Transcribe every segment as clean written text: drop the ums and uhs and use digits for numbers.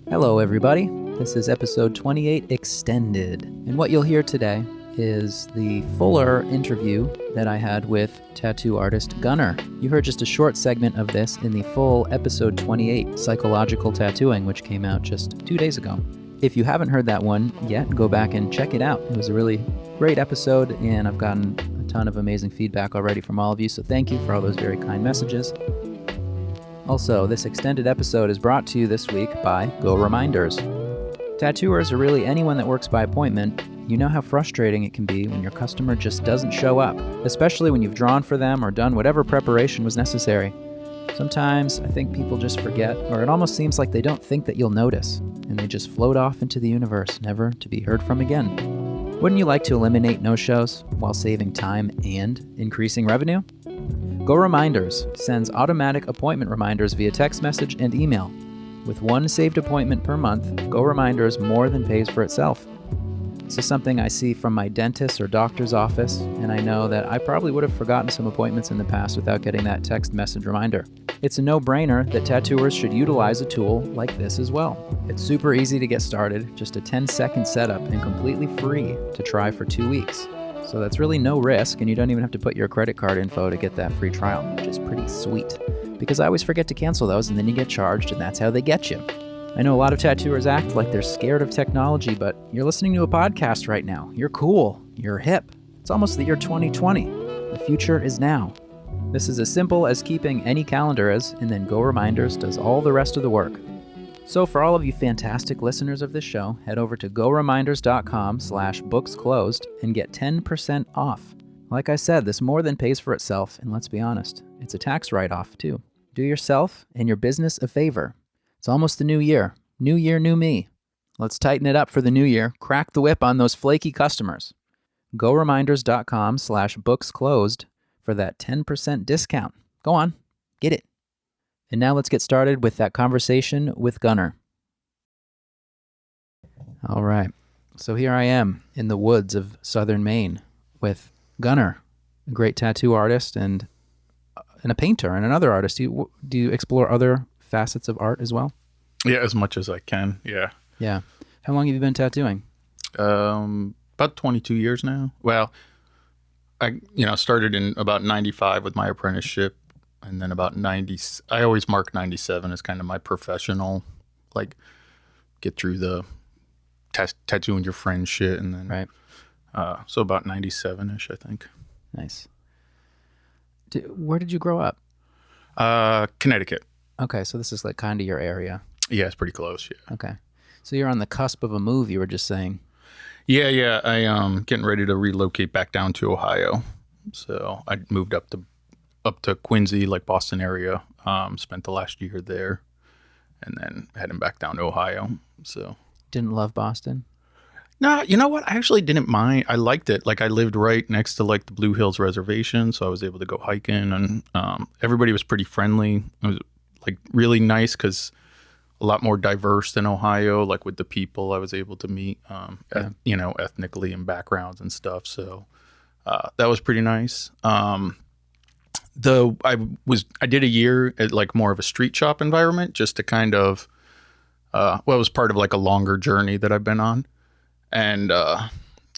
Hello, everybody. This is episode 28 Extended. And what you'll hear today is the fuller interview that I had with tattoo artist Gunnar. You heard just a short segment of this in the full episode 28, Psychological Tattooing, which came out just 2 days ago. If you haven't heard that one yet, go back and check it out. It was a really great episode, and I've gotten a ton of amazing feedback already from all of you, so thank you for all those very kind messages. Also, this extended episode is brought to you this week by GoReminders. Tattooers, or really anyone that works by appointment, you know how frustrating it can be when your customer just doesn't show up, especially when you've drawn for them or done whatever preparation was necessary. Sometimes I think people just forget, or it almost seems like they don't think that you'll notice, and they just float off into the universe, never to be heard from again. Wouldn't you like to eliminate no-shows while saving time and increasing revenue? GoReminders sends automatic appointment reminders via text message and email. With one saved appointment per month, GoReminders more than pays for itself. This is something I see from my dentist or doctor's office, and I know that I probably would have forgotten some appointments in the past without getting that text message reminder. It's a no-brainer that tattooers should utilize a tool like this as well. It's super easy to get started, just a 10-second setup and completely free to try for 2 weeks. So that's really no risk, and you don't even have to put your credit card info to get that free trial, which is pretty sweet. Because I always forget to cancel those, and then you get charged, and that's how they get you. I know a lot of tattooers act like they're scared of technology, but you're listening to a podcast right now. You're cool. You're hip. It's almost the year 2020. The future is now. This is as simple as keeping any calendar is, and then GoReminders does all the rest of the work. So for all of you fantastic listeners of this show, head over to GoReminders.com/booksclosed and get 10% off. Like I said, this more than pays for itself, and let's be honest, it's a tax write-off too. Do yourself and your business a favor. It's almost the new year. New year, new me. Let's tighten it up for the new year. Crack the whip on those flaky customers. GoReminders.com/booksclosed for that 10% discount. Go on, get it. And now let's get started with that conversation with Gunnar. All right. So here I am in the woods of southern Maine with Gunnar, a great tattoo artist and a painter and another artist. Do you explore other facets of art as well? Yeah, as much as I can. Yeah. Yeah. How long have you been tattooing? About 22 years now. Well, I started in about 95 with my apprenticeship. And then about 90, I always mark 97 as kind of my professional, like, get through the tattooing your friend shit. And then, right. So about 97-ish, I think. Nice. Where did you grow up? Connecticut. Okay, so this is like kind of your area. Yeah, it's pretty close, yeah. Okay. So you're on the cusp of a move, you were just saying. Yeah. I getting ready to relocate back down to Ohio. So I moved up to Quincy, like Boston area. Spent the last year there, and then heading back down to Ohio. So didn't love Boston? No, you know what? I actually didn't mind. I liked it. Like I lived right next to like the Blue Hills Reservation, so I was able to go hiking, and everybody was pretty friendly. It was like really nice because a lot more diverse than Ohio. Like with the people I was able to meet, ethnically and backgrounds and stuff. So that was pretty nice. I did a year at like more of a street shop environment just to kind of, it was part of like a longer journey that I've been on. And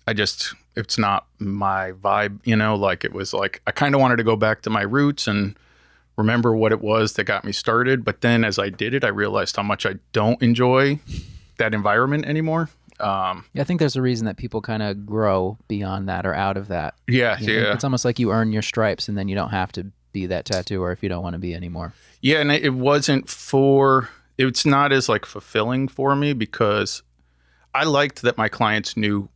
it's not my vibe, like it was like, I kind of wanted to go back to my roots and remember what it was that got me started. But then as I did it, I realized how much I don't enjoy that environment anymore. I think there's a reason that people kind of grow beyond that or out of that. Yeah. It's almost like you earn your stripes and then you don't have to be that tattooer if you don't want to be anymore. Yeah, and it's not as like fulfilling for me because I liked that my clients knew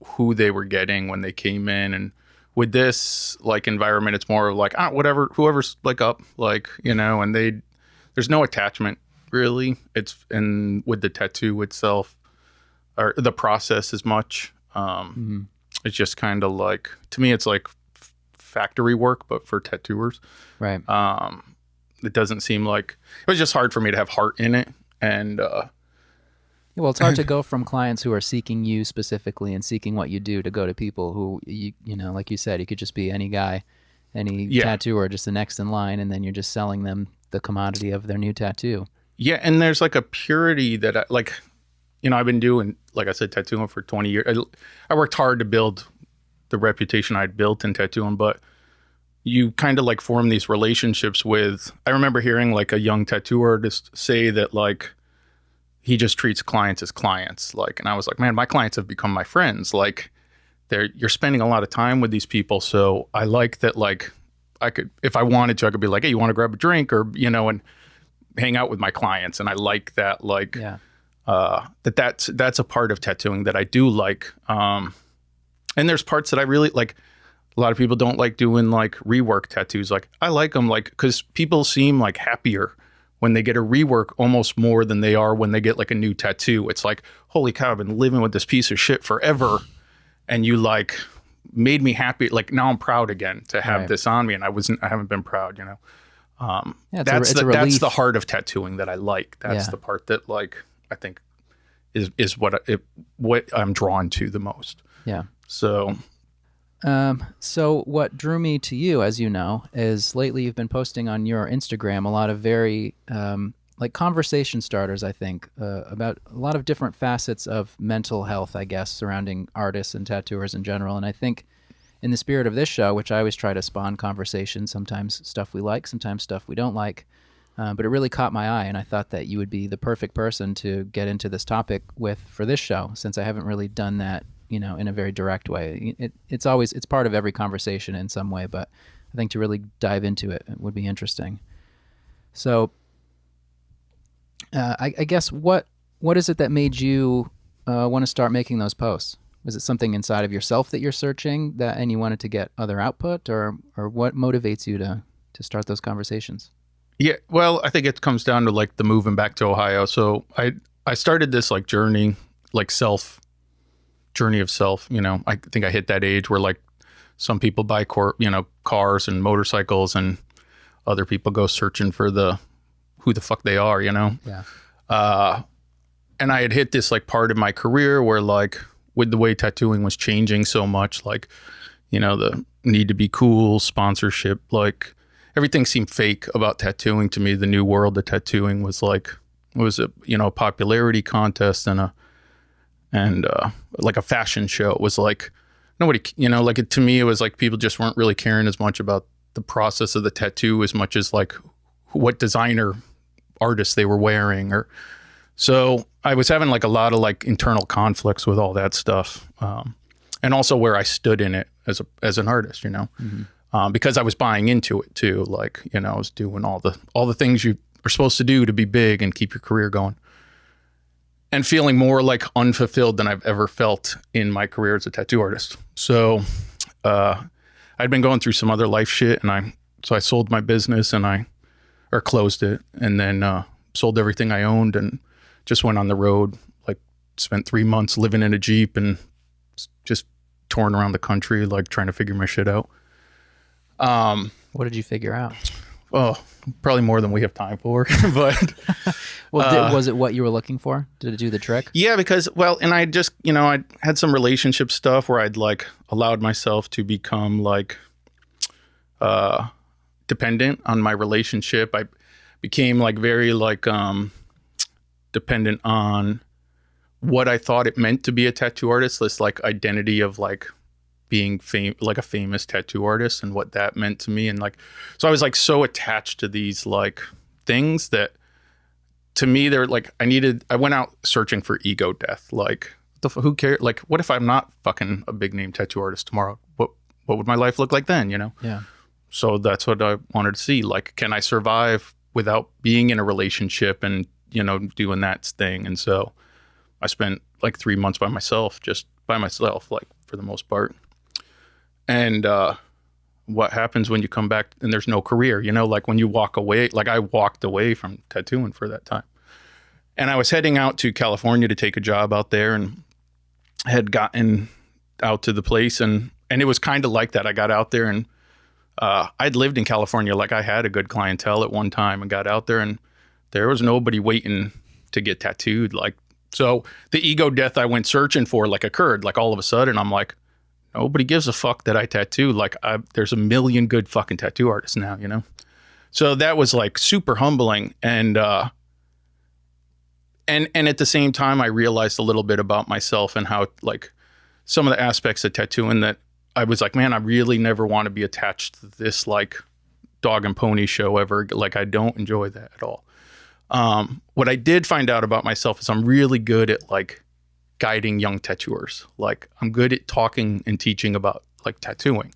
who they were getting when they came in. And with this like environment, it's more of like, whatever, whoever's like up, like, and there's no attachment really. And with the tattoo itself, or the process as much. It's just kind of like, to me, it's like factory work, but for tattooers. Right. It doesn't seem like, it was just hard for me to have heart in it. And well, it's hard to go from clients who are seeking you specifically and seeking what you do to go to people who, like you said, you could just be any guy, any tattooer, just the next in line, and then you're just selling them the commodity of their new tattoo. Yeah, and there's like a purity that I've been doing, like I said, tattooing for 20 years. I worked hard to build the reputation I'd built in tattooing, but you kind of like form these relationships with, I remember hearing like a young tattoo artist say that like he just treats clients as clients. Like, and I was like, man, my clients have become my friends. Like you're spending a lot of time with these people. So I like that, like I could, if I wanted to, I could be like, hey, you want to grab a drink or, and hang out with my clients. And I like that, like, that's a part of tattooing that I do like. And there's parts that I really like. A lot of people don't like doing like rework tattoos. Like I like them, like, because people seem like happier when they get a rework almost more than they are when they get like a new tattoo. It's like, holy cow, I've been living with this piece of shit forever. And you like made me happy. Like now I'm proud again to have this on me. And I haven't been proud, that's the heart of tattooing that I like. That's the part that like, I think is what I'm drawn to the most. Yeah. So what drew me to you, as you know, is lately you've been posting on your Instagram a lot of very like conversation starters, I think, about a lot of different facets of mental health, I guess, surrounding artists and tattooers in general. And I think in the spirit of this show, which I always try to spawn conversation, sometimes stuff we like, sometimes stuff we don't like, but it really caught my eye, and I thought that you would be the perfect person to get into this topic with for this show, since I haven't really done that in a very direct way. It's part of every conversation in some way, but I think to really dive into it would be interesting. So I guess what is it that made you want to start making those posts? Was it something inside of yourself that you're searching and you wanted to get other output, or what motivates you to start those conversations? Yeah, well, I think it comes down to like the moving back to Ohio. So I started this like journey, like journey of self. I think I hit that age where like some people buy cars and motorcycles, and other people go searching for who the fuck they are. Yeah. And I had hit this like part of my career where like with the way tattooing was changing so much, like the need to be cool, sponsorship, like everything seemed fake about tattooing to me. The new world of tattooing was like, it was a popularity contest and like a fashion show. It was like nobody, to me, it was like people just weren't really caring as much about the process of the tattoo as much as like what designer artists they were wearing. So I was having like a lot of like internal conflicts with all that stuff. And also where I stood in it as an artist, mm-hmm. Because I was buying into it too. Like, I was doing all the things you are supposed to do to be big and keep your career going. And feeling more like unfulfilled than I've ever felt in my career as a tattoo artist. So I'd been going through some other life shit, and I sold my business or closed it, and then sold everything I owned and just went on the road. Like spent 3 months living in a Jeep and just touring around the country, like trying to figure my shit out. What did you figure out? Oh, probably more than we have time for, but. Well, was it what you were looking for? Did it do the trick? Yeah, because, and I just, I had some relationship stuff where I'd like allowed myself to become like dependent on my relationship. I became like very like dependent on what I thought it meant to be a tattoo artist, this like identity of like being like a famous tattoo artist and what that meant to me. And like, so I was like so attached to these like things that to me, they're like, I went out searching for ego death. Like, who cares? Like, what if I'm not fucking a big name tattoo artist tomorrow? What would my life look like then, Yeah. So that's what I wanted to see. Like, can I survive without being in a relationship and, doing that thing? And so I spent like 3 months by myself, like for the most part. And what happens when you come back and there's no career, like when you walk away, like I walked away from tattooing for that time. And I was heading out to California to take a job out there and had gotten out to the place. And it was kind of like that. I got out there and I'd lived in California. Like I had a good clientele at one time and got out there and there was nobody waiting to get tattooed. Like, so the ego death I went searching for like occurred. Like all of a sudden I'm like, nobody gives a fuck that I tattoo. Like there's a million good fucking tattoo artists now, So that was like super humbling. And and at the same time, I realized a little bit about myself and how like some of the aspects of tattooing that I was like, man, I really never want to be attached to this like dog and pony show ever. Like, I don't enjoy that at all. What I did find out about myself is I'm really good at like guiding young tattooers. Like, I'm good at talking and teaching about like tattooing,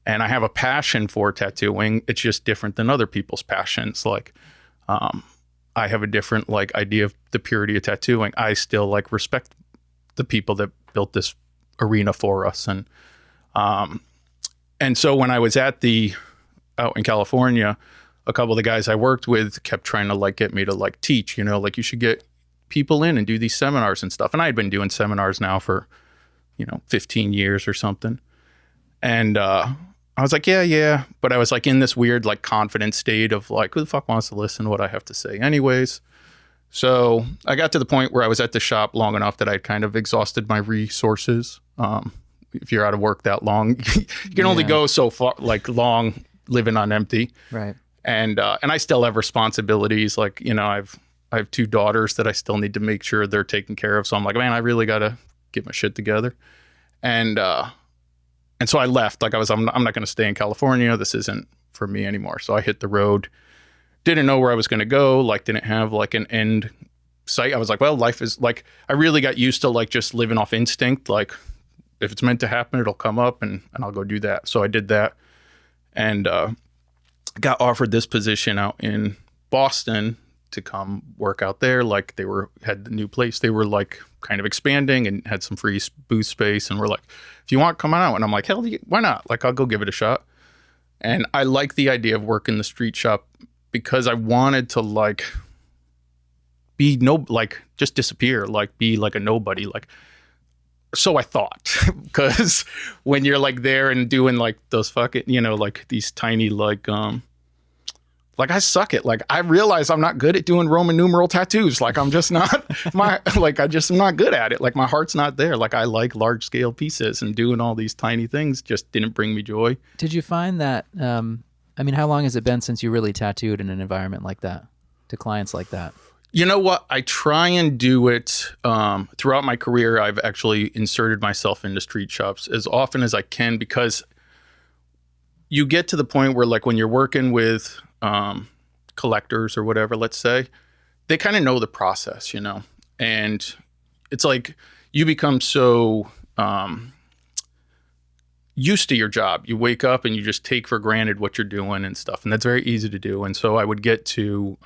and I have a passion for tattooing. It's just different than other people's passions. Like, I have a different like idea of the purity of tattooing. I still like respect the people that built this arena for us. And so when I was out in California, a couple of the guys I worked with kept trying to like get me to like teach, like you should get people in and do these seminars and stuff. And I had been doing seminars now for, 15 years or something. And, I was like, yeah. But I was like in this weird, like confident state of like, who the fuck wants to listen to what I have to say anyways? So I got to the point where I was at the shop long enough that I'd kind of exhausted my resources. If you're out of work that long, you can only go so far, like long living on empty. Right. And I still have responsibilities. Like, I have 2 daughters that I still need to make sure they're taken care of. So I'm like, man, I really got to get my shit together. And so I left. Like I'm not going to stay in California. This isn't for me anymore. So I hit the road. Didn't know where I was going to go. Like, didn't have like an end sight. I was like, well, life is like, I really got used to like just living off instinct. Like, if it's meant to happen, it'll come up and I'll go do that. So I did that and got offered this position out in Boston to come work out there. Like, had the new place. They were like kind of expanding and had some free booth space, and we're like, if you want, come on out. And I'm like, hell, why not? Like, I'll go give it a shot. And I like the idea of working the street shop because I wanted to like just disappear, like be like a nobody. Like, so I thought, because when you're like there and doing like those fucking, like these tiny like I suck at, like, I realize I'm not good at doing Roman numeral tattoos. Like, I'm just not I'm not good at it. Like, my heart's not there. Like, I like large scale pieces, and doing all these tiny things just didn't bring me joy. Did you find that, how long has it been since you really tattooed in an environment like that to clients like that? You know what? I try and do it throughout my career. I've actually inserted myself into street shops as often as I can, because you get to the point where, like, when you're working with collectors or whatever, let's say, they kind of know the process, and it's like you become so used to your job. You wake up and you just take for granted what you're doing and stuff, and that's very easy to do. And so I would get to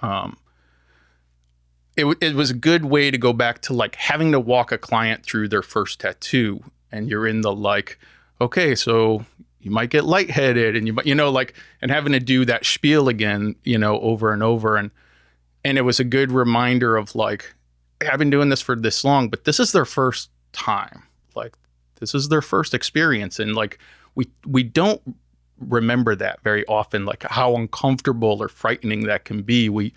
it was a good way to go back to like having to walk a client through their first tattoo, and you're in the like, okay, so you might get lightheaded, and you might, and having to do that spiel again, over and over. And it was a good reminder of like, hey, I've been doing this for this long, but this is their first time. Like, this is their first experience. And like, we don't remember that very often, like how uncomfortable or frightening that can be. We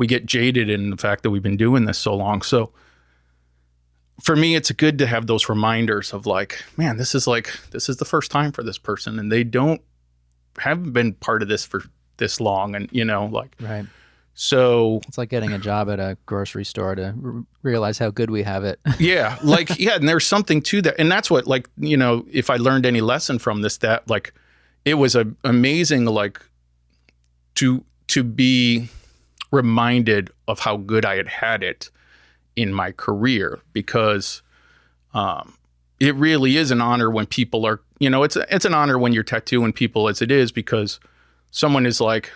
get jaded in the fact that we've been doing this so long. So for me, it's good to have those reminders of like, man, this is the first time for this person, and they haven't been part of this for this long. And, right. So it's like getting a job at a grocery store to realize how good we have it. Yeah. Like, yeah. And there's something to that. And that's what, like, if I learned any lesson from this, that like, it was amazing, like to be reminded of how good I had it in my career, because it really is an honor when people are, it's an honor when you're tattooing people as it is, because someone is like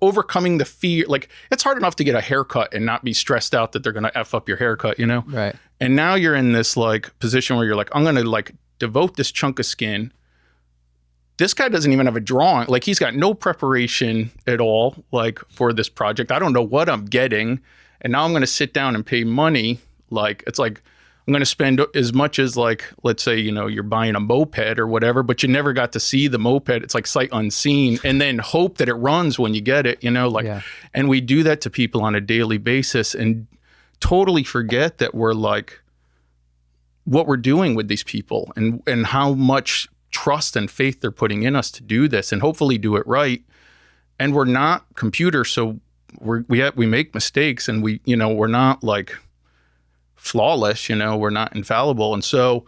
overcoming the fear. Like, it's hard enough to get a haircut and not be stressed out that they're going to F up your haircut, Right. And now you're in this like position where you're like, I'm going to like devote this chunk of skin. This guy doesn't even have a drawing. Like, he's got no preparation at all, like, for this project. I don't know what I'm getting. And now I'm going to sit down and pay money. Like, it's like, I'm going to spend as much as, like, let's say, you're buying a moped or whatever, but you never got to see the moped. It's like sight unseen, and then hope that it runs when you get it, Yeah. And we do that to people on a daily basis and totally forget that we're like, what we're doing with these people and how much trust and faith they're putting in us to do this and hopefully do it right. And we're not computers, so we make mistakes, and we're not like flawless, we're not infallible. And so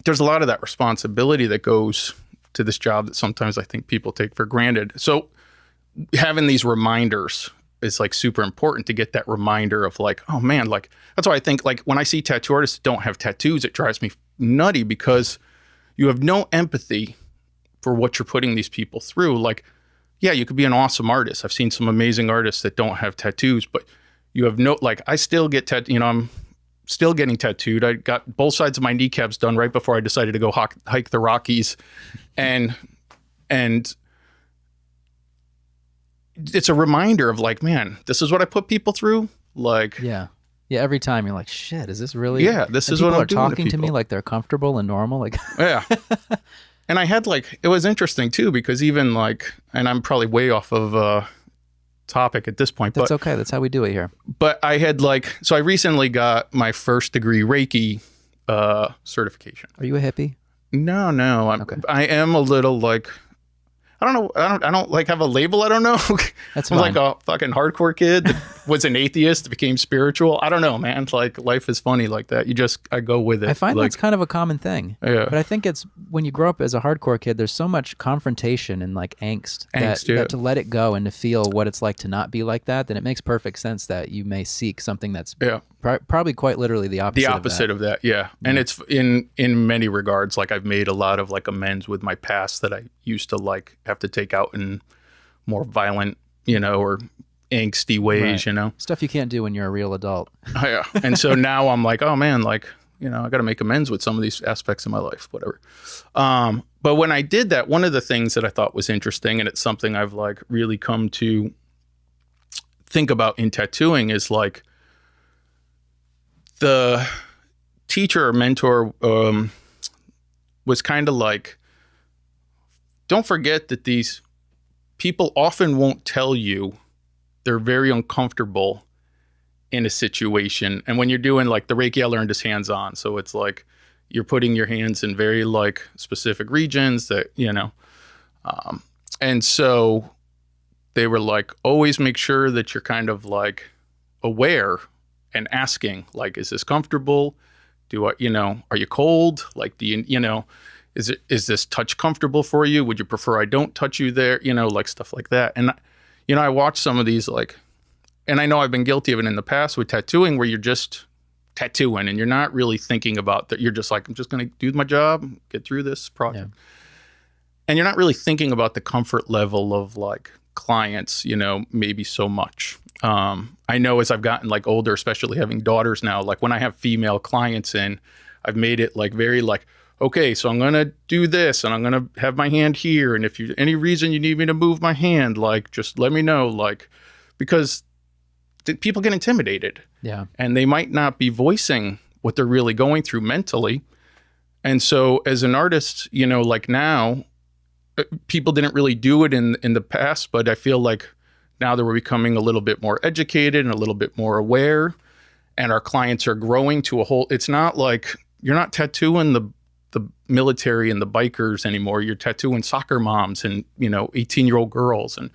there's a lot of that responsibility that goes to this job that sometimes I think people take for granted. So having these reminders is like super important, to get that reminder of like, oh man, like that's why I think like when I see tattoo artists that don't have tattoos, it drives me nutty, because you have no empathy for what you're putting these people through. Like, yeah, you could be an awesome artist. I've seen some amazing artists that don't have tattoos, but you have no, like, I still get I'm still getting tattooed. I got both sides of my kneecaps done right before I decided to go hike the Rockies. And it's a reminder of like, man, this is what I put people through. Like, yeah. Every time you're like, shit, is this really? Yeah, this is what I'm doing. People are talking to me like they're comfortable and normal. Like, yeah. And I had like, it was interesting too, because even like, and I'm probably way off of topic at this point. That's okay. That's how we do it here. But I had like, so I recently got my first degree Reiki certification. Are you a hippie? No. Okay. I am a little like, I don't know. I don't like have a label. I don't know. That's I'm fine. like a fucking hardcore kid that was an atheist, became spiritual. I don't know, man. Like life is funny like that. I go with it. I find like, that's kind of a common thing. Yeah. But I think it's when you grow up as a hardcore kid, there's so much confrontation and like angst that to let it go and to feel what it's like to not be like that, then it makes perfect sense that you may seek something that's probably quite literally the opposite. The opposite of that, yeah. And it's in many regards, like I've made a lot of like amends with my past that I used to like have to take out in more violent, or angsty ways, right. Stuff you can't do when you're a real adult. Yeah. And so now I'm like, oh man, like, I got to make amends with some of these aspects of my life, whatever. But when I did that, one of the things that I thought was interesting, and it's something I've like really come to think about in tattooing, is like the teacher or mentor was kind of like, don't forget that these people often won't tell you they're very uncomfortable in a situation. And when you're doing like the Reiki, I learned is hands-on. So it's like you're putting your hands in very like specific regions that, and so they were like, always make sure that you're kind of like aware and asking, like, is this comfortable? Are you cold? Like, do you, is this touch comfortable for you? Would you prefer I don't touch you there? Like stuff like that. And, I watched some of these like, and I know I've been guilty of it in the past with tattooing, where you're just tattooing and you're not really thinking about that. You're just like, I'm just going to do my job, get through this project. Yeah. And you're not really thinking about the comfort level of like clients, maybe so much. I know as I've gotten like older, especially having daughters now, like when I have female clients in, I've made it like very like, okay, so I'm going to do this and I'm going to have my hand here. And if any reason you need me to move my hand, like, just let me know, like, because people get intimidated. Yeah. And they might not be voicing what they're really going through mentally. And so as an artist, like now, people didn't really do it in the past, but I feel like now that we're becoming a little bit more educated and a little bit more aware, and our clients are growing to a whole, it's not like you're not tattooing the military and the bikers anymore. You're tattooing soccer moms and, 18-year-old girls. And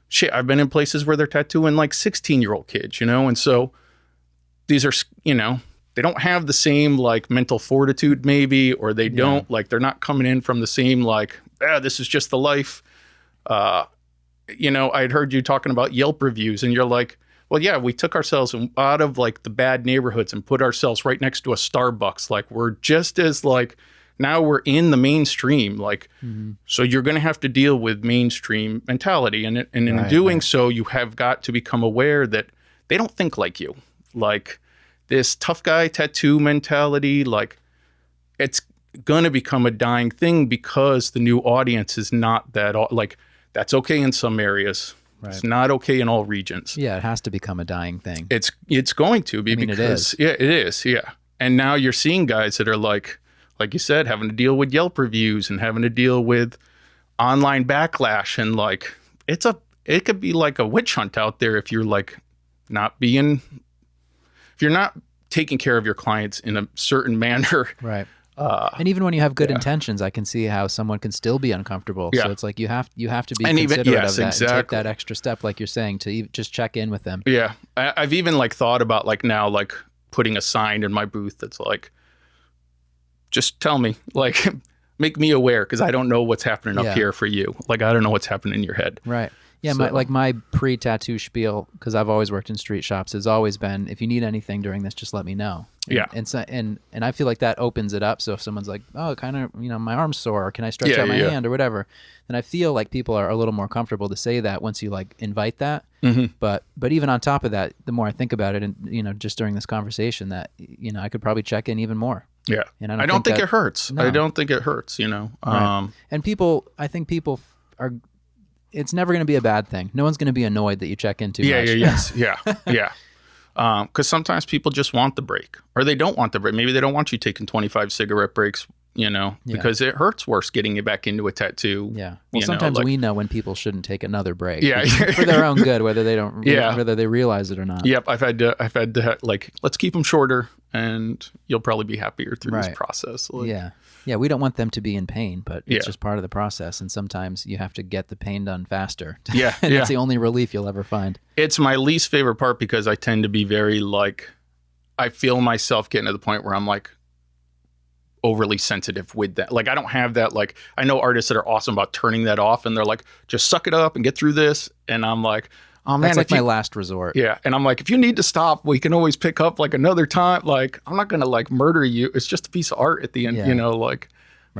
shit, I've been in places where they're tattooing like 16-year-old kids, and so these are, they don't have the same like mental fortitude maybe, or they don't like, they're not coming in from the same like, this is just the life. I'd heard you talking about Yelp reviews, and you're like, well, yeah, we took ourselves out of like the bad neighborhoods and put ourselves right next to a Starbucks. Like we're just as like, now we're in the mainstream. Like, so you're going to have to deal with mainstream mentality. And in doing so, you have got to become aware that they don't think like you. Like this tough guy tattoo mentality, like it's going to become a dying thing because the new audience is not that, like that's okay in some areas. Right. It's not okay in all regions. Yeah, it has to become a dying thing. It's going to be because it is. Yeah. And now you're seeing guys that are like you said, having to deal with Yelp reviews and having to deal with online backlash, and like it could be like a witch hunt out there if you're like if you're not taking care of your clients in a certain manner. Right. And even when you have good intentions, I can see how someone can still be uncomfortable. Yeah. So it's like you have to be And considerate even- of that exactly. and take that extra step, like you're saying, to just check in with them. Yeah. I've even like thought about like now like putting a sign in my booth that's like, just tell me, like, make me aware because I don't know what's happening up here for you. Like, I don't know what's happening in your head. Right. Yeah, So- my pre-tattoo spiel, because I've always worked in street shops, has always been, if you need anything during this, just let me know. Yeah. And I feel like that opens it up. So if someone's like, oh, kind of, my arm's sore, or can I stretch out my hand or whatever, then I feel like people are a little more comfortable to say that once you like invite that. Mm-hmm. But even on top of that, the more I think about it, and just during this conversation, that I could probably check in even more. Yeah. And I don't think it hurts. No. I don't think it hurts, Right. And I think people are. It's never going to be a bad thing. No one's going to be annoyed that you check in too much. Yeah. Because sometimes people just want the break, or they don't want the break. Maybe they don't want you taking 25 cigarette breaks, because it hurts worse getting you back into a tattoo. Yeah. Well, sometimes we know when people shouldn't take another break. Yeah. For their own good, whether they don't, whether they realize it or not. Yep. I've had to like, let's keep them shorter, and you'll probably be happier through this process. Like, yeah. We don't want them to be in pain, but it's just part of the process. And sometimes you have to get the pain done faster. Yeah. And it's the only relief you'll ever find. It's my least favorite part because I tend to be very like, I feel myself getting to the point where I'm like overly sensitive with that. Like, I don't have that. Like, I know artists that are awesome about turning that off, and they're like, just suck it up and get through this. And I'm like, oh man, that's like my last resort. Yeah. And I'm like, if you need to stop, we can always pick up like another time. Like, I'm not going to like murder you. It's just a piece of art at the end,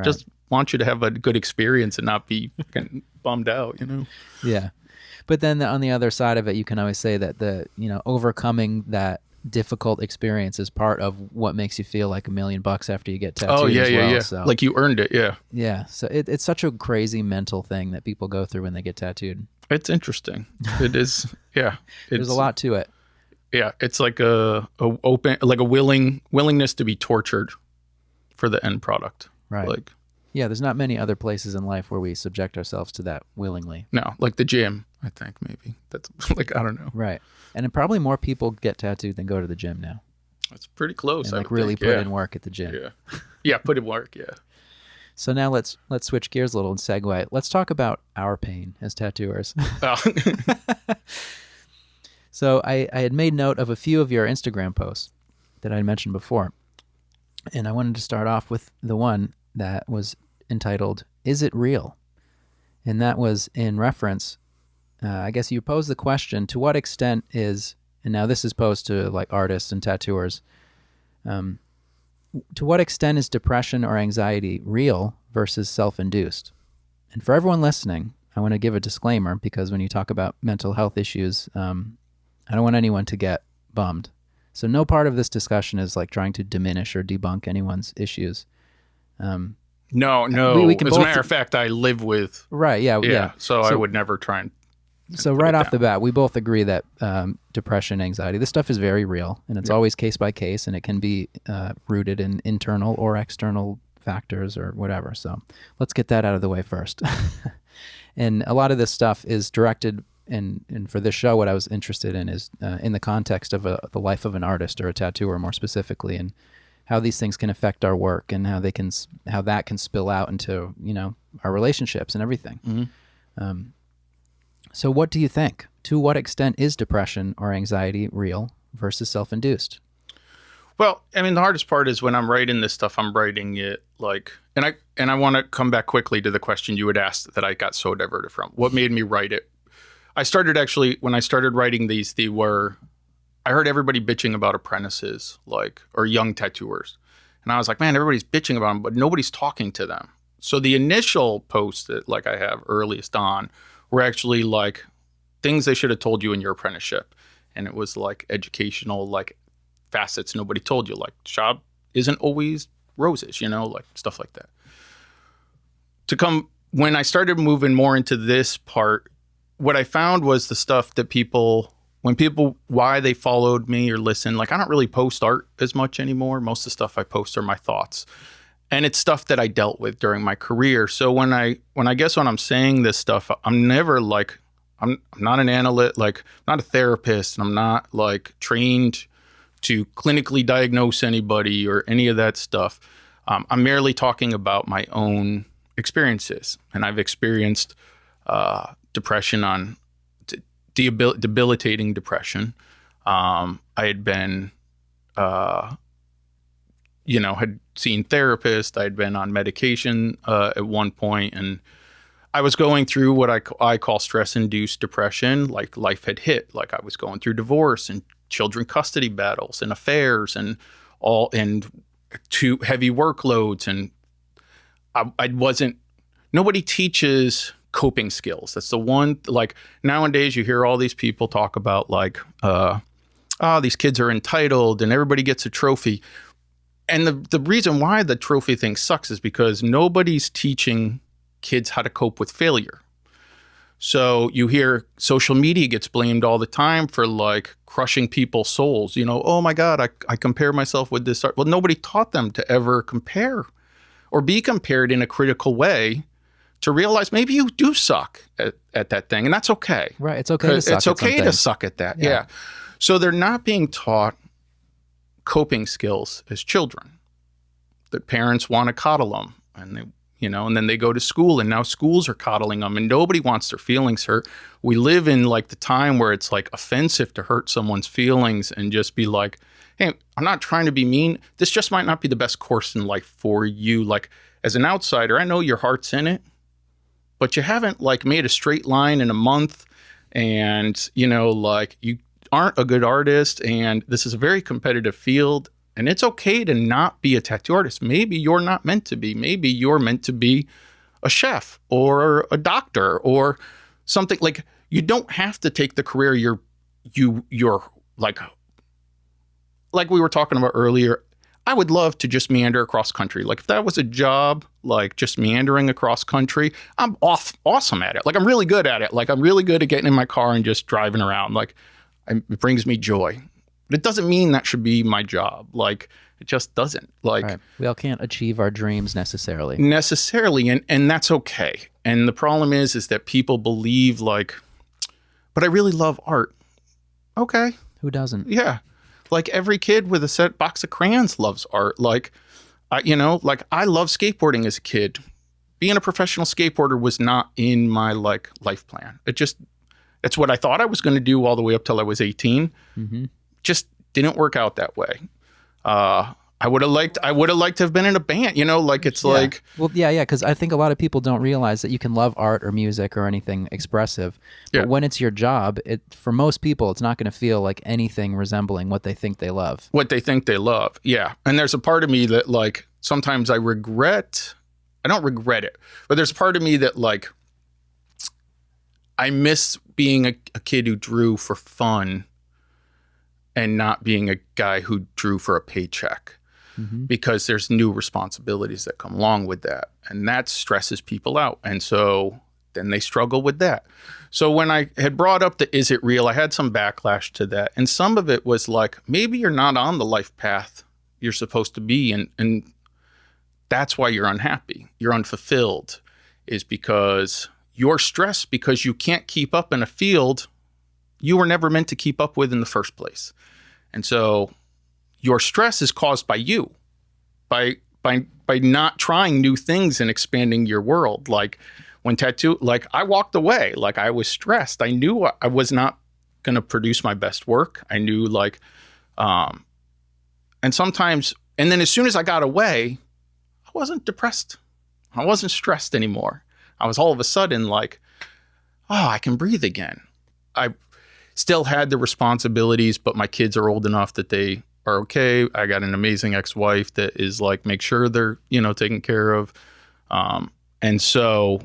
just want you to have a good experience and not be fucking bummed out, Yeah. But then on the other side of it, you can always say that overcoming that difficult experience is part of what makes you feel like $1 million after you get tattooed. Oh yeah, as well. So. Like you earned it. Yeah. Yeah. So it's such a crazy mental thing that people go through when they get tattooed. It's interesting. It is. Yeah. There's a lot to it. Yeah. It's like a willingness to be tortured for the end product. Right. Like, yeah, there's not many other places in life where we subject ourselves to that willingly. No, like the gym, I think maybe. That's like, I don't know. Right. And probably more people get tattooed than go to the gym now. That's pretty close. And really put in work at the gym. Yeah. Yeah, put in work, yeah. So now let's switch gears a little and segue. Let's talk about our pain as tattooers. Oh. So I had made note of a few of your Instagram posts that I mentioned before. And I wanted to start off with the one that was entitled, "Is It Real?" And that was in reference, I guess you posed the question, to what extent is, and now this is posed to like artists and tattooers, to what extent is depression or anxiety real versus self-induced? And for everyone listening, I want to give a disclaimer, because when you talk about mental health issues, I don't want anyone to get bummed. So no part of this discussion is like trying to diminish or debunk anyone's issues. No. We can As a both, matter of fact, I live with. Right. Yeah. So I would never try and. So right off the bat, we both agree that depression, anxiety, this stuff is very real, and it's always case by case, and it can be rooted in internal or external factors or whatever. So let's get that out of the way first. And a lot of this stuff is directed, and for this show, what I was interested in is in the context of the life of an artist or a tattooer more specifically, and how these things can affect our work, and how that can spill out into our relationships and everything. Mm-hmm. So what do you think? To what extent is depression or anxiety real versus self-induced? Well, I mean, the hardest part is when I'm writing this stuff, I'm writing it like, and I want to come back quickly to the question you had asked that I got so diverted from. What made me write it? When I started writing these, I heard everybody bitching about apprentices, or young tattooers. And I was like, man, everybody's bitching about them, but nobody's talking to them. So the initial posts that I have earliest on were actually like things they should have told you in your apprenticeship. And it was like educational, facets nobody told you, like job isn't always roses, stuff like that. When I started moving more into this part, what I found was the stuff that why they followed me or listened, I don't really post art as much anymore. Most of the stuff I post are my thoughts. And it's stuff that I dealt with during my career. So when I'm saying this stuff, I'm never I'm not an analyst, not a therapist, and I'm not trained to clinically diagnose anybody or any of that stuff. I'm merely talking about my own experiences, and I've experienced depression on debilitating depression. I had been, had seen therapists. I had been on medication at one point, and I was going through what I call stress-induced depression. Like life had hit. Like I was going through divorce and children custody battles and affairs and too heavy workloads, and I wasn't. Nobody teaches coping skills. That's the one. Like nowadays, you hear all these people talk about like, these kids are entitled and everybody gets a trophy. And the reason why the trophy thing sucks is because nobody's teaching kids how to cope with failure. So you hear social media gets blamed all the time for like crushing people's souls. Oh my God, I compare myself with this art. Well, nobody taught them to ever compare or be compared in a critical way to realize maybe you do suck at that thing. And that's okay. Right. It's okay to suck at something. It's okay to suck at that. Yeah. So they're not being taught coping skills as children. That parents want to coddle them, and and then they go to school, and now schools are coddling them, and nobody wants their feelings hurt. We live in like the time where it's like offensive to hurt someone's feelings and just be like, hey, I'm not trying to be mean. This just might not be the best course in life for you. Like as an outsider, I know your heart's in it, but you haven't like made a straight line in a month, and like you aren't a good artist, and this is a very competitive field. And it's okay to not be a tattoo artist. Maybe you're not meant to be. Maybe you're meant to be a chef or a doctor or something. Like you don't have to take the career you're like we were talking about earlier. I would love to just meander across country. Like if that was a job, like just meandering across country, I'm awesome at it. Like I'm really good at it. Like I'm really good at getting in my car and just driving around. Like it brings me joy. But it doesn't mean that should be my job. Like, it just doesn't. Like, right. We all can't achieve our dreams necessarily. And that's okay. And the problem is that people believe like, but I really love art. Okay. Who doesn't? Yeah. Like every kid with a set box of crayons loves art. Like, I love skateboarding as a kid. Being a professional skateboarder was not in my like life plan. It's what I thought I was going to do all the way up till I was 18. Mm-hmm. Just didn't work out that way. I would have liked to have been in a band, like it's like. Well, yeah. Cause I think a lot of people don't realize that you can love art or music or anything expressive. But when it's your job, for most people, it's not going to feel like anything resembling what they think they love. Yeah. And there's a part of me that like, sometimes I don't regret it, but there's a part of me that like, I miss being a kid who drew for fun and not being a guy who drew for a paycheck, because there's new responsibilities that come along with that. And that stresses people out. And so then they struggle with that. So when I had brought up the is it real, I had some backlash to that. And some of it was like, maybe you're not on the life path you're supposed to be. And that's why you're unhappy. You're unfulfilled, is because you're stressed because you can't keep up in a field you were never meant to keep up with in the first place. And so your stress is caused by you, by not trying new things and expanding your world. Like when I walked away, like I was stressed. I knew I was not going to produce my best work. I knew and then as soon as I got away, I wasn't depressed. I wasn't stressed anymore. I was all of a sudden like, oh, I can breathe again. I still had the responsibilities, but my kids are old enough that they are okay. I got an amazing ex-wife that is like, make sure they're, taken care of. And so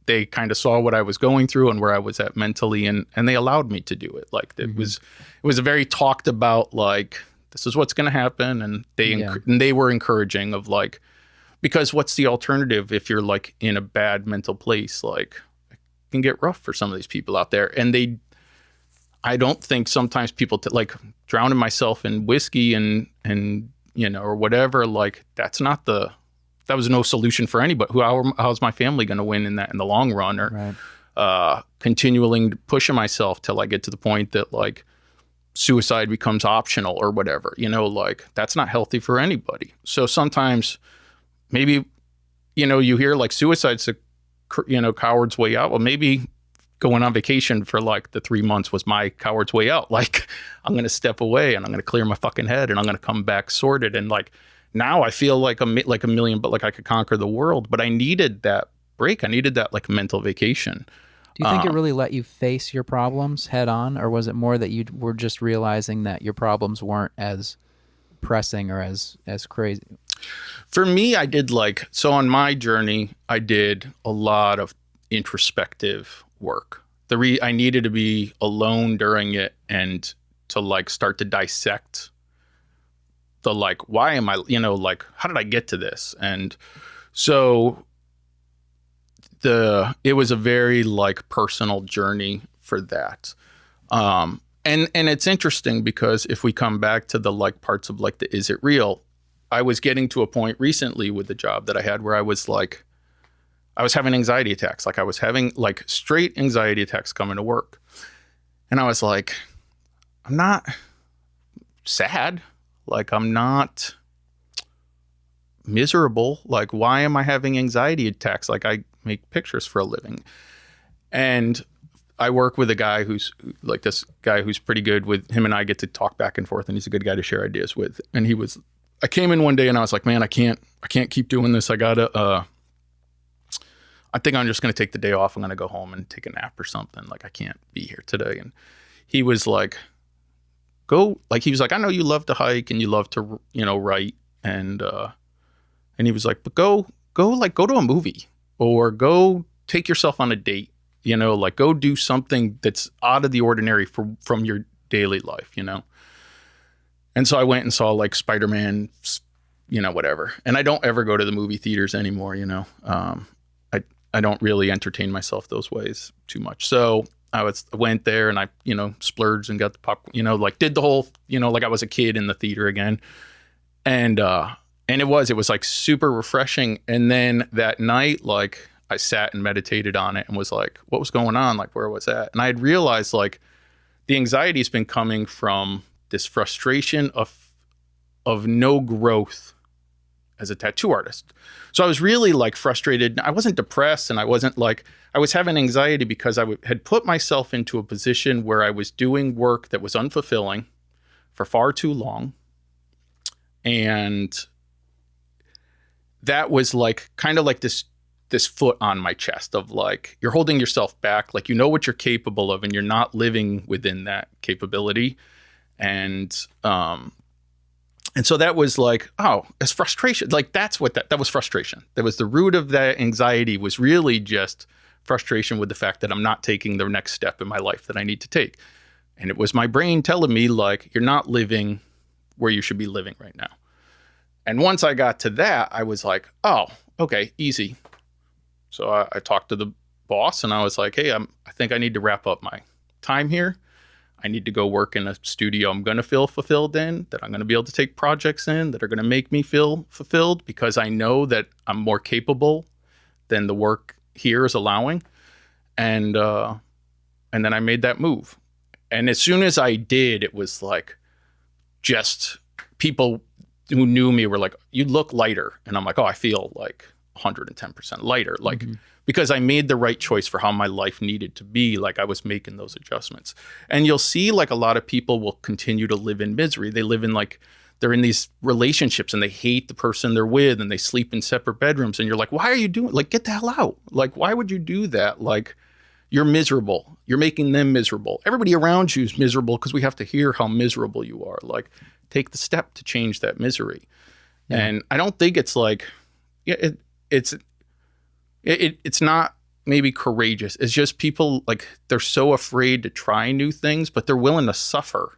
they kind of saw what I was going through and where I was at mentally, and they allowed me to do it. Like it was a very talked about, like, this is what's going to happen. And they were encouraging of like, because what's the alternative if you're like in a bad mental place? Like it can get rough for some of these people out there. And I don't think sometimes people like drowning myself in whiskey and or whatever, like that was no solution for anybody. How's my family going to win in the long run? Or continuing pushing myself till I get to the point that like suicide becomes optional or whatever, like that's not healthy for anybody. So sometimes maybe, you hear like suicide's a, coward's way out. Well, maybe going on vacation for like the 3 months was my coward's way out. Like, I'm going to step away and I'm going to clear my fucking head and I'm going to come back sorted. And like, now I feel like a million, but like I could conquer the world, but I needed that break. I needed that like mental vacation. Do you think it really let you face your problems head on, or was it more that you were just realizing that your problems weren't as pressing or as crazy? For me, I did so on my journey, I did a lot of introspective work. I needed to be alone during it and to like start to dissect the like, why am I, like, how did I get to this? And so it was a very like personal journey for that. And it's interesting because if we come back to the like parts of like the, is it real? I was getting to a point recently with the job that I had where I was having anxiety attacks. Like I was having like straight anxiety attacks coming to work. And I was like, I'm not sad. Like I'm not miserable. Like, why am I having anxiety attacks? Like I make pictures for a living. And I work with a guy who's like this guy who's pretty good with him, and I get to talk back and forth, and he's a good guy to share ideas with. And I came in one day and I was like, man, I can't keep doing this. I think I'm just going to take the day off. I'm going to go home and take a nap or something. Like I can't be here today. And he was like, he was like, I know you love to hike and you love to, write. And he was like, but go to a movie or go take yourself on a date, like go do something that's out of the ordinary from your daily life, And so I went and saw like Spider-Man, whatever. And I don't ever go to the movie theaters anymore, I don't really entertain myself those ways too much. So I went there and I, splurged and got the popcorn, like did the whole, like I was a kid in the theater again. And it was like super refreshing. And then that night, like I sat and meditated on it and was like, what was going on? Like, where was that? And I had realized like the anxiety has been coming from this frustration of no growth as a tattoo artist. So I was really like frustrated. I wasn't depressed and I wasn't like, I was having anxiety because I had put myself into a position where I was doing work that was unfulfilling for far too long. And that was like, kind of like this foot on my chest of like, you're holding yourself back. Like, what you're capable of and you're not living within that capability. And so that was like, oh, it's frustration. Like that was frustration. That was the root of that anxiety, was really just frustration with the fact that I'm not taking the next step in my life that I need to take. And it was my brain telling me like, you're not living where you should be living right now. And once I got to that, I was like, oh, okay, easy. So I talked to the boss and I was like, hey, I think I need to wrap up my time here. I need to go work in a studio I'm going to feel fulfilled in, that I'm going to be able to take projects in that are going to make me feel fulfilled, because I know that I'm more capable than the work here is allowing. And then I made that move. And as soon as I did, it was like, just people who knew me were like, you look lighter. And I'm like, oh, I feel like 110% lighter. Like, because I made the right choice for how my life needed to be. Like I was making those adjustments. And you'll see like a lot of people will continue to live in misery. They live in like, they're in these relationships and they hate the person they're with and they sleep in separate bedrooms. And you're like, why are you doing, like, get the hell out. Like, why would you do that? Like, you're miserable. You're making them miserable. Everybody around you is miserable because we have to hear how miserable you are. Like, take the step to change that misery. Yeah. And I don't think it's like, it's not maybe courageous. It's just people like, they're so afraid to try new things, but they're willing to suffer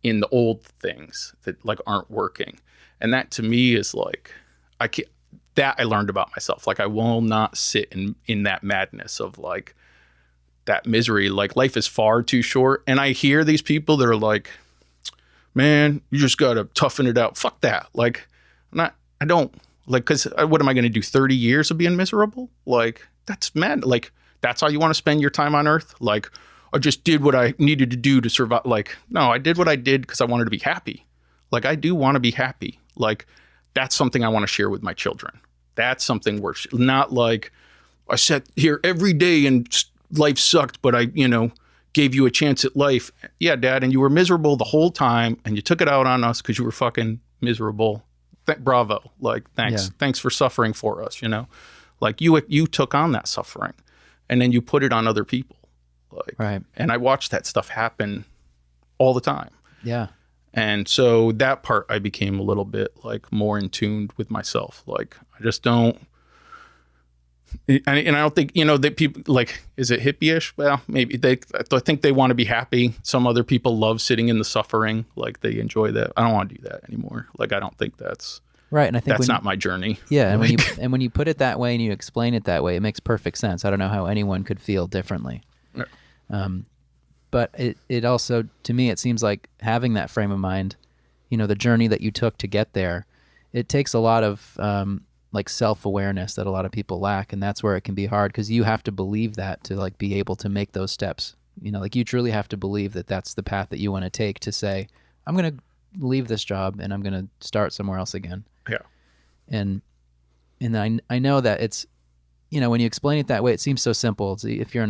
in the old things that like aren't working. And that to me is like, I learned about myself. Like I will not sit in that madness of like that misery. Like life is far too short. And I hear these people that are like, man, you just got to toughen it out. Fuck that. Like I don't like, cause what am I going to do? 30 years of being miserable? Like that's mad. Like that's how you want to spend your time on earth? Like, I just did what I needed to do to survive. Like, no, I did what I did because I wanted to be happy. Like, I do want to be happy. Like, that's something I want to share with my children. That's something worth, not like I sat here every day and life sucked, but I, gave you a chance at life. Yeah, Dad, and you were miserable the whole time, and you took it out on us because you were fucking miserable. Bravo. Like, thanks. Yeah. Thanks for suffering for us, Like, you took on that suffering, and then you put it on other people. Like, right. And I watched that stuff happen all the time. Yeah. And so that part, I became a little bit like more in tune with myself. Like, I just don't, and I don't think, that people like, is it hippie-ish? Well, maybe I think they want to be happy. Some other people love sitting in the suffering. Like, they enjoy that. I don't want to do that anymore. Like, I don't think that's right. And I think that's not my journey. Yeah. And when you put it that way and you explain it that way, it makes perfect sense. I don't know how anyone could feel differently. Yeah. But it also, to me, it seems like having that frame of mind, the journey that you took to get there, it takes a lot of like self-awareness that a lot of people lack. And that's where it can be hard because you have to believe that to like be able to make those steps. Like you truly have to believe that that's the path that you want to take to say, I'm going to leave this job and I'm going to start somewhere else again. Yeah. And I know that it's, when you explain it that way, it seems so simple. It's, if you're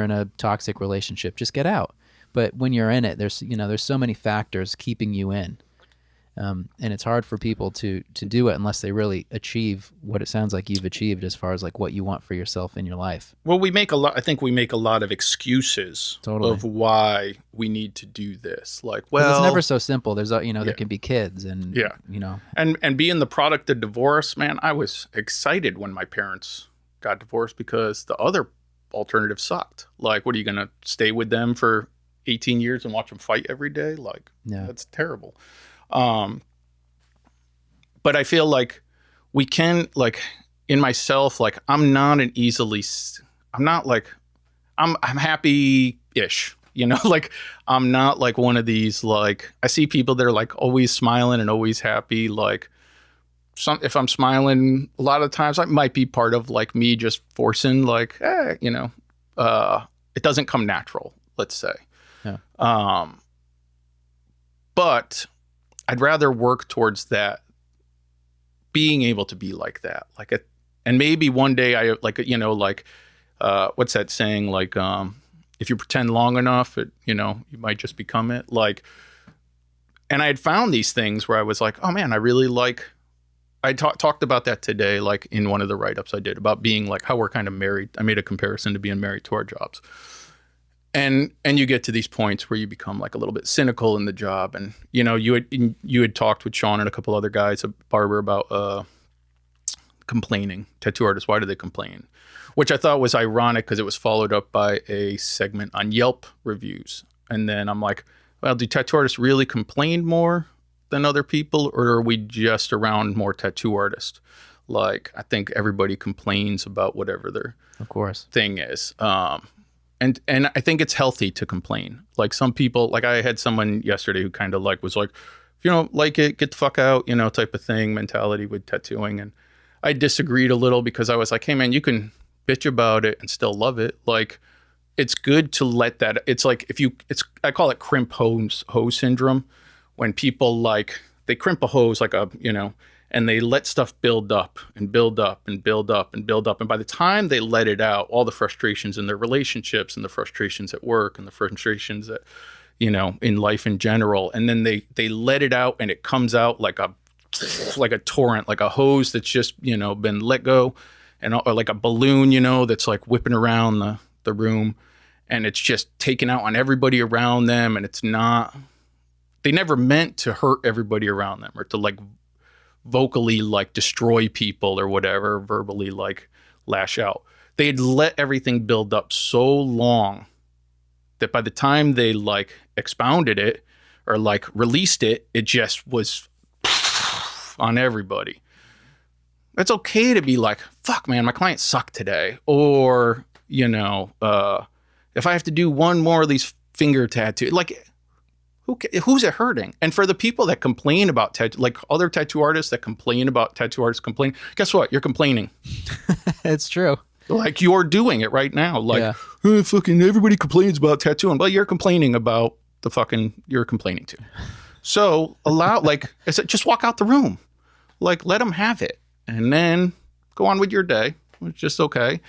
in a toxic relationship, just get out. But when you're in it, there's so many factors keeping you in, and it's hard for people to do it unless they really achieve what it sounds like you've achieved as far as like what you want for yourself in your life. Well, I think we make a lot of excuses of why we need to do this. Like, well, it's never so simple. There's there can be kids and and being the product of divorce, man, I was excited when my parents got divorced because the other alternative sucked. Like, what are you going to stay with them for 18 years and watch them fight every day? Like, that's terrible. But I feel like we can, like, in myself, like, I'm happy-ish, like, I'm not like one of these, like, I see people that are like always smiling and always happy. Like, if I'm smiling a lot of times, I might be part of like me just forcing like, it doesn't come natural, let's say. Yeah. But I'd rather work towards that, being able to be like that, and maybe one day I what's that saying? Like, if you pretend long enough, you might just become it. Like, and I had found these things where I was like, oh man, I really like, I talked about that today, like in one of the write-ups I did about being like how we're kind of married. I made a comparison to being married to our jobs. And you get to these points where you become like a little bit cynical in the job. And, you had talked with Sean and a couple other guys, a barber, about complaining, tattoo artists. Why do they complain? Which I thought was ironic because it was followed up by a segment on Yelp reviews. And then I'm like, well, do tattoo artists really complain more than other people, or are we just around more tattoo artists? Like, I think everybody complains about whatever their thing is. And I think it's healthy to complain. Like, some people, like I had someone yesterday who kind of like was like, if you don't like it, get the fuck out, type of thing, mentality with tattooing. And I disagreed a little because I was like, hey man, you can bitch about it and still love it. Like, it's good to let that, it's like I call it crimp hose syndrome. When people like, they crimp a hose like and they let stuff build up and build up and build up and build up. And by the time they let it out, all the frustrations in their relationships and the frustrations at work and the frustrations that, in life in general. And then they let it out and it comes out like a torrent, like a hose that's just, been let go, or like a balloon, that's like whipping around the room, and it's just taken out on everybody around them. And they never meant to hurt everybody around them or to like vocally like destroy people or whatever, verbally like lash out. They had let everything build up so long that by the time they like expounded it or like released it, it just was on everybody. It's okay to be like, fuck man, my client sucked today. Or, if I have to do one more of these finger tattoos, like, who's it hurting? And for the people that complain about like other tattoo artists that complain about tattoo artists complain, guess what? You're complaining. It's true. Like you're doing it right now. Like, Yeah. Fucking everybody complains about tattooing. Well, you're complaining about the fucking you're complaining to. So like I said, just walk out the room. Like let them have it. And then go on with your day. It's just okay.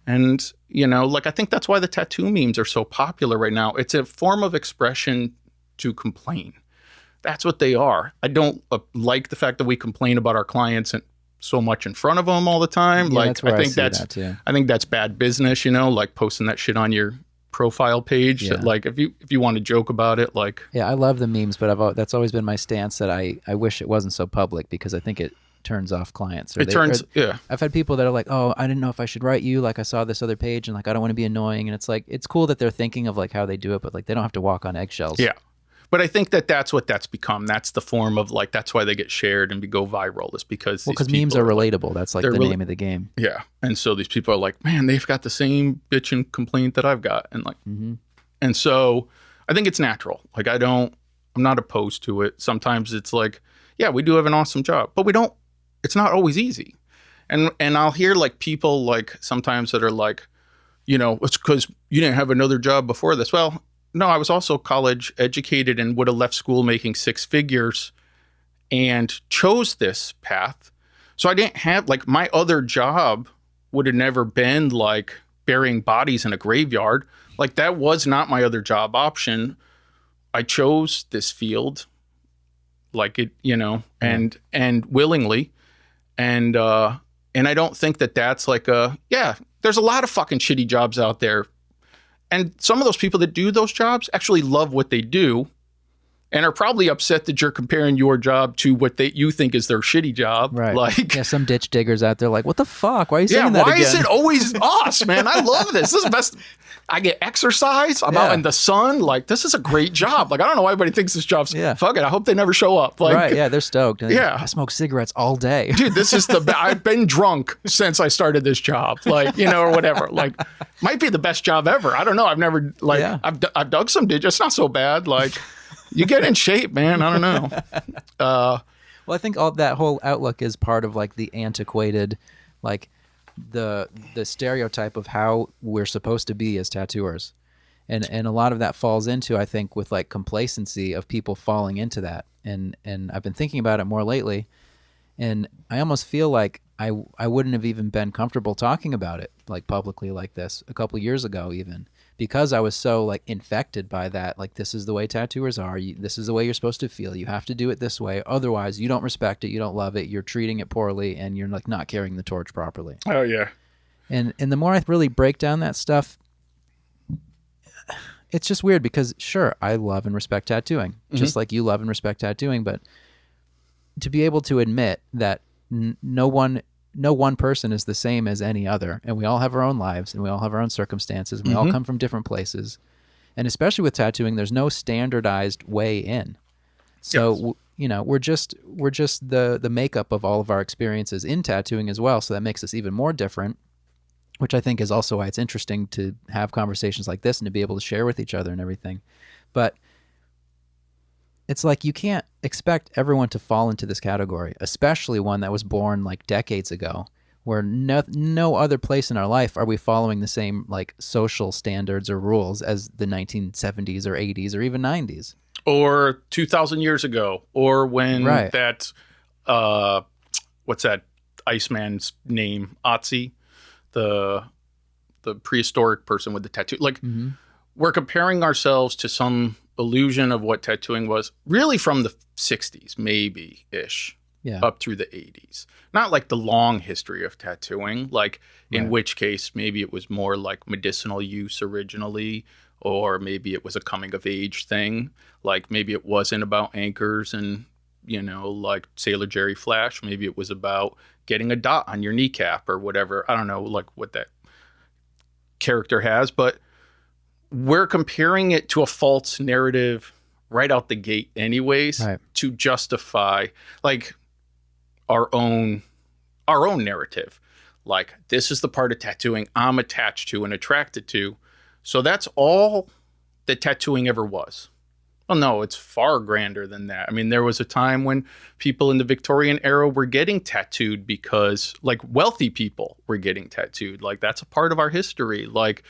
And, like I think that's why the tattoo memes are so popular right now. It's a form of expression to complain. That's what they are. I don't like the fact that we complain about our clients and so much in front of them all the time. Yeah, like that's where I think that too. I think that's bad business, like posting that shit on your profile page. Yeah. That, like if you want to joke about it, like Yeah, I love the memes, but that's always been my stance that I wish it wasn't so public because I think it turns off clients. Yeah. I've had people that are like, oh, I didn't know if I should write you. Like I saw this other page and like, I don't want to be annoying. And it's like, it's cool that they're thinking of like how they do it, but like they don't have to walk on eggshells. Yeah. But I think that's what that's become. That's the form of like, that's why they get shared and go viral is because memes are relatable. That's like the name of the game. Yeah. And so these people are like, man, they've got the same bitch and complaint that I've got. And like, and so I think it's natural. Like I'm not opposed to it. Sometimes it's like, yeah, we do have an awesome job, but it's not always easy. And I'll hear like people like sometimes that are like, it's because you didn't have another job before this. Well, no, I was also college educated and would have left school making six figures and chose this path. So I didn't have like my other job would have never been like burying bodies in a graveyard. Like that was not my other job option. I chose this field like it, and willingly. And I don't think that that's like there's a lot of fucking shitty jobs out there. And some of those people that do those jobs actually love what they do and are probably upset that you're comparing your job to what you think is their shitty job. Right. Like, yeah, some ditch diggers out there like, what the fuck? Why are you saying that why again? is it always us, man? I love this. This is the best. I get exercise. I'm out in the sun. Like, this is a great job. Like, I don't know why everybody thinks this job's fuck it. I hope they never show up. Like, right. Yeah, they're stoked. Yeah. I smoke cigarettes all day. Dude, this is I've been drunk since I started this job. Like, or whatever. Like, might be the best job ever. I don't know. I've never, like, I've dug some digits. It's not so bad. Like, you get in shape, man. I don't know. Well, I think all that whole outlook is part of like the antiquated, like the stereotype of how we're supposed to be as tattooers. And a lot of that falls into, I think, with like complacency of people falling into that. And I've been thinking about it more lately. And I almost feel like I wouldn't have even been comfortable talking about it like publicly like this a couple years ago even. Because I was so like infected by that, like this is the way tattooers are. This is the way you're supposed to feel. You have to do it this way. Otherwise, you don't respect it. You don't love it. You're treating it poorly, and you're like not carrying the torch properly. Oh yeah. And the more I really break down that stuff, it's just weird because sure, I love and respect tattooing, just like you love and respect tattooing. But to be able to admit that no one person is the same as any other, and we all have our own lives and we all have our own circumstances and we all come from different places, and especially with tattooing there's no standardized way in. So we're just the makeup of all of our experiences in tattooing as well, so that makes us even more different, which I think is also why it's interesting to have conversations like this and to be able to share with each other and everything. But it's like you can't expect everyone to fall into this category, especially one that was born like decades ago, where no other place in our life are we following the same like social standards or rules as the 1970s or 80s or even 90s. Or 2,000 years ago, or when that, what's that Iceman's name? Otzi, the prehistoric person with the tattoo. Like, we're comparing ourselves to some illusion of what tattooing was really from the 60s, maybe-ish, up through the 80s. Not like the long history of tattooing, like in which case maybe it was more like medicinal use originally, or maybe it was a coming-of-age thing. Like maybe it wasn't about anchors and, like Sailor Jerry Flash. Maybe it was about getting a dot on your kneecap or whatever. I don't know like what that character has, but we're comparing it to a false narrative right out the gate anyways, to justify like our own narrative. Like, this is the part of tattooing I'm attached to and attracted to. So that's all that tattooing ever was. Well, no, it's far grander than that. I mean, there was a time when people in the Victorian era were getting tattooed because, like, wealthy people were getting tattooed. Like, that's a part of our history. Like,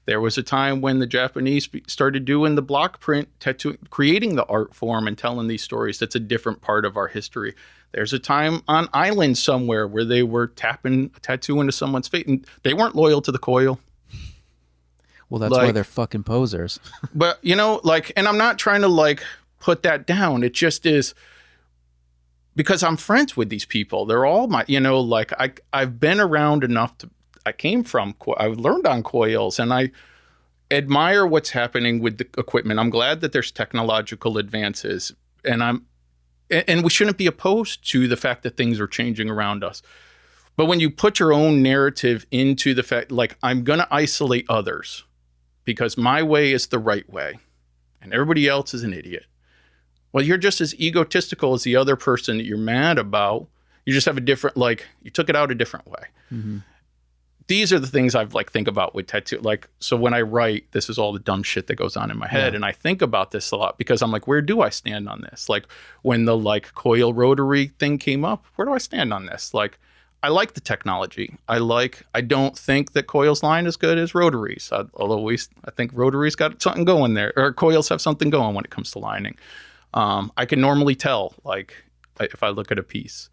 there was a time when the Japanese started doing the block print tattoo, creating the art form and telling these stories. That's a different part of our history. There's a time on island somewhere where they were tapping a tattoo into someone's face, and they weren't loyal to the coil. Well, that's why they're fucking posers. But, you know, like, and I'm not trying to, like, put that down. It just is because I'm friends with these people. They're all my, you know, like, I've been around enough to, I've learned on coils, and I admire what's happening with the equipment. I'm glad that there's technological advances, and we shouldn't be opposed to the fact that things are changing around us. But when you put your own narrative into the fact, like, I'm going to isolate others because my way is the right way and everybody else is an idiot. Well, you're just as egotistical as the other person that you're mad about. You just have a different, like, you took it out a different way. Mm-hmm. These are the things I've, like, think about with tattoo. Like, so when I write, this is all the dumb shit that goes on in my head. Yeah. And I think about this a lot because I'm like, where do I stand on this? Like, when the, like, coil rotary thing came up, where do I stand on this? Like, I like the technology. I don't think that coils line as good as rotaries. Although I think rotaries got something going there, or coils have something going when it comes to lining. I can normally tell, like, if I look at a piece.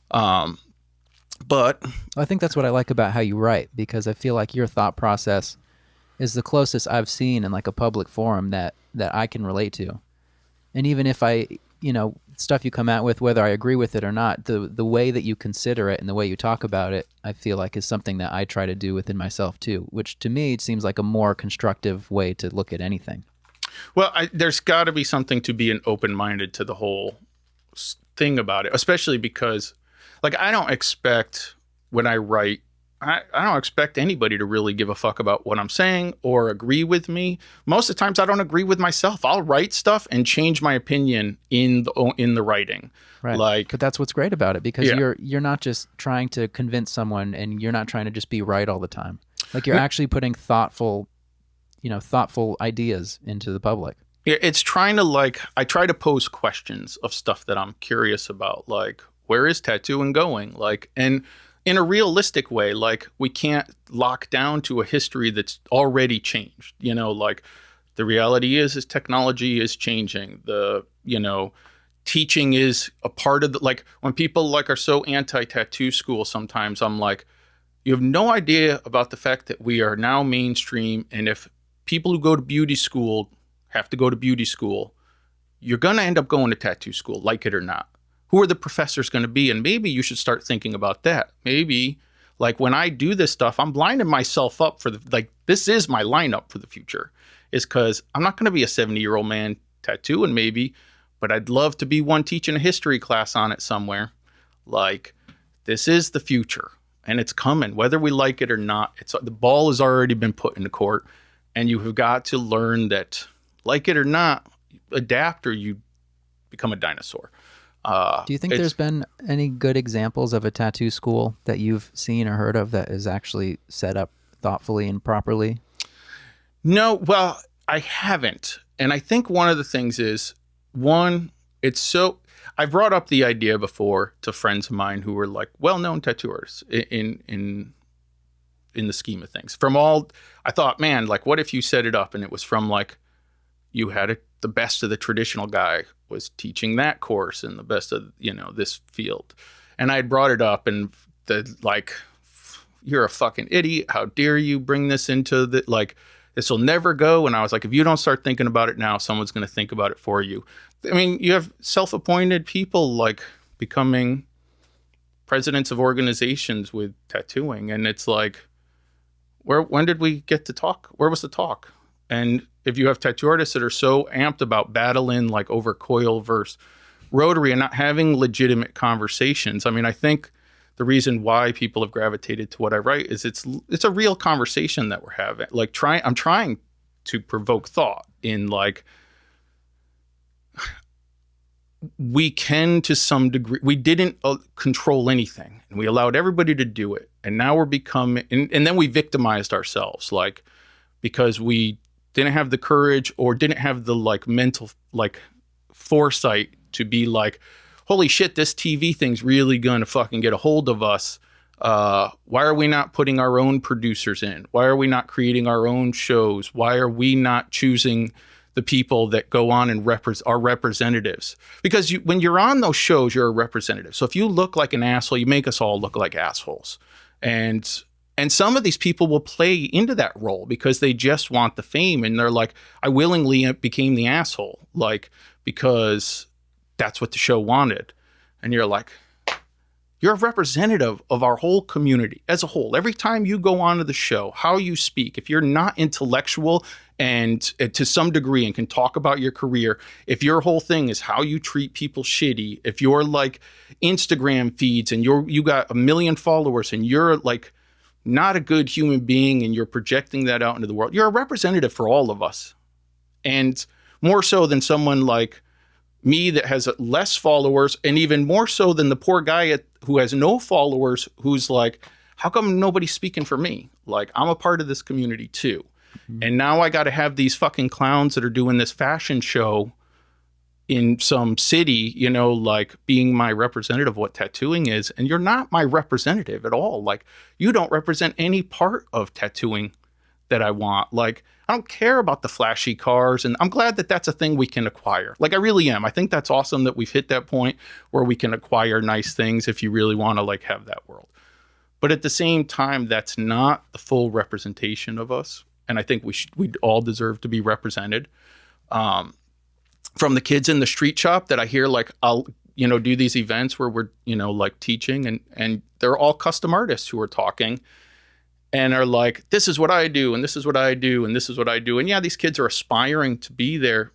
But I think that's what I like about how you write, because I feel like your thought process is the closest I've seen in, like, a public forum that I can relate to. And even if I, you know, stuff you come out with, whether I agree with it or not, the way that you consider it and the way you talk about it, I feel like is something that I try to do within myself too, which to me, it seems like a more constructive way to look at anything. Well, there's got to be something to being open-minded to the whole thing about it, especially because, like, I don't expect when I write, I don't expect anybody to really give a fuck about what I'm saying or agree with me. Most of the times I don't agree with myself. I'll write stuff and change my opinion in the writing. Right. Like, but that's what's great about it, because you're not just trying to convince someone, and you're not trying to just be right all the time. Like, you're actually putting thoughtful ideas into the public. It's trying to, like, I try to pose questions of stuff that I'm curious about, like, where is tattooing going? Like, and in a realistic way, like, we can't lock down to a history that's already changed. You know, like, the reality is technology is changing. Teaching is a part of the, like, when people, like, are so anti-tattoo school, sometimes I'm like, you have no idea about the fact that we are now mainstream. And if people who go to beauty school have to go to beauty school, you're going to end up going to tattoo school, like it or not. Who are the professors going to be? And maybe you should start thinking about that. Maybe, like, when I do this stuff, I'm blinding myself up for this is my lineup for the future, is because I'm not going to be a 70-year-old man tattooing maybe, but I'd love to be one teaching a history class on it somewhere. Like, this is the future, and it's coming, whether we like it or not. The ball has already been put into court, and you have got to learn that, like it or not, adapt or you become a dinosaur. Do you think there's been any good examples of a tattoo school that you've seen or heard of that is actually set up thoughtfully and properly? No, well, I haven't. And I think one of the things is, I brought up the idea before to friends of mine who were, like, well-known tattooers in the scheme of things. I thought, man, like, what if you set it up and it was from, like, you had the best of the traditional guy was teaching that course and the best of, this field. And I had brought it up, and you're a fucking idiot. How dare you bring this into this will never go. And I was like, if you don't start thinking about it now, someone's going to think about it for you. I mean, you have self-appointed people, like, becoming presidents of organizations with tattooing. And it's like, when did we get to talk? Where was the talk? And if you have tattoo artists that are so amped about battling, like, over coil versus rotary and not having legitimate conversations, I mean, I think the reason why people have gravitated to what I write is it's a real conversation that we're having. Like, I'm trying to provoke thought in, like, we can, to some degree, we didn't control anything, and we allowed everybody to do it. And now we're becoming, and then we victimized ourselves, like, because we didn't have the courage or didn't have the like mental like foresight to be like, holy shit, this TV thing's really gonna fucking get a hold of us. Why are we not putting our own producers in? Why are we not creating our own shows? Why are we not choosing the people that go on and are representatives? Because when you're on those shows, you're a representative. So if you look like an asshole, you make us all look like assholes. And some of these people will play into that role because they just want the fame. And they're like, I willingly became the asshole, like, because that's what the show wanted. And you're like, you're a representative of our whole community as a whole. Every time you go onto the show, how you speak, if you're not intellectual and to some degree and can talk about your career, if your whole thing is how you treat people shitty, if you're like Instagram feeds and you got 1 million followers and you're like not a good human being and you're projecting that out into the world, you're a representative for all of us. And more so than someone like me that has less followers, and even more so than the poor guy who has no followers, who's like, how come nobody's speaking for me? Like, I'm a part of this community too. Mm-hmm. And now I got to have these fucking clowns that are doing this fashion show in some city, you know, like being my representative of what tattooing is. And you're not my representative at all. Like, you don't represent any part of tattooing that I want. Like, I don't care about the flashy cars, and I'm glad that that's a thing we can acquire. Like, I really am. I think that's awesome that we've hit that point where we can acquire nice things if you really want to like have that world. But at the same time, that's not the full representation of us. And I think we all deserve to be represented. From the kids in the street shop that I hear, like, I'll, you know, do these events where we're, you know, like teaching, and they're all custom artists who are talking. And are like, this is what I do, and this is what I do, and this is what I do. And yeah, these kids are aspiring to be there,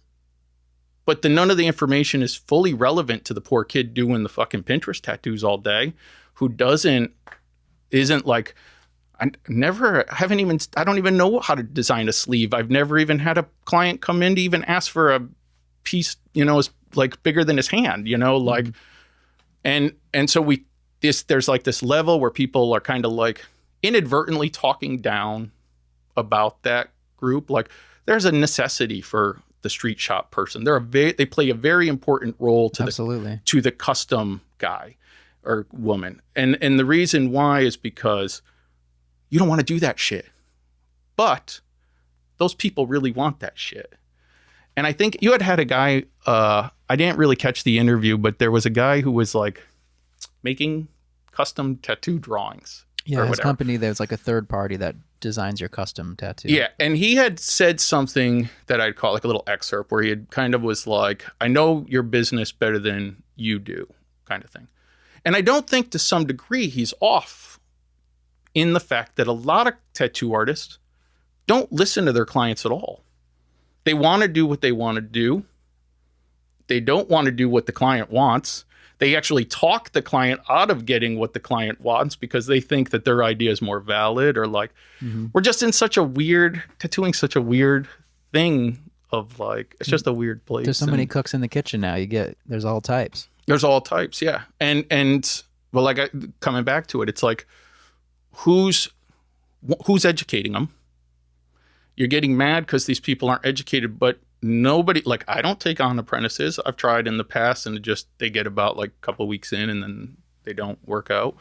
but none of the information is fully relevant to the poor kid doing the fucking Pinterest tattoos all day, who isn't like, I don't even know how to design a sleeve. I've never even had a client come in to even ask for a piece, you know, is like bigger than his hand, you know, like, and so there's like this level where people are kind of like, inadvertently talking down about that group. Like, there's a necessity for the street shop person. They play a very important role to the custom guy or woman. And the reason why is because you don't want to do that shit. But those people really want that shit. And I think you had a guy, I didn't really catch the interview, but there was a guy who was like making custom tattoo drawings. Yeah, his company, there's like a third party that designs your custom tattoo. Yeah, and he had said something that I'd call like a little excerpt where he had kind of was like, I know your business better than you do, kind of thing. And I don't think to some degree he's off in the fact that a lot of tattoo artists don't listen to their clients at all. They want to do what they want to do. They don't want to do what the client wants. They actually talk the client out of getting what the client wants because they think that their idea is more valid, or like, we're just in tattooing such a weird thing of like, it's just a weird place. There's so many cooks in the kitchen now. There's all types. There's all types. Yeah. And well, like coming back to it, it's like, who's educating them? You're getting mad because these people aren't educated, but nobody, like, I don't take on apprentices. I've tried in the past and they get about like a couple of weeks in and then they don't work out.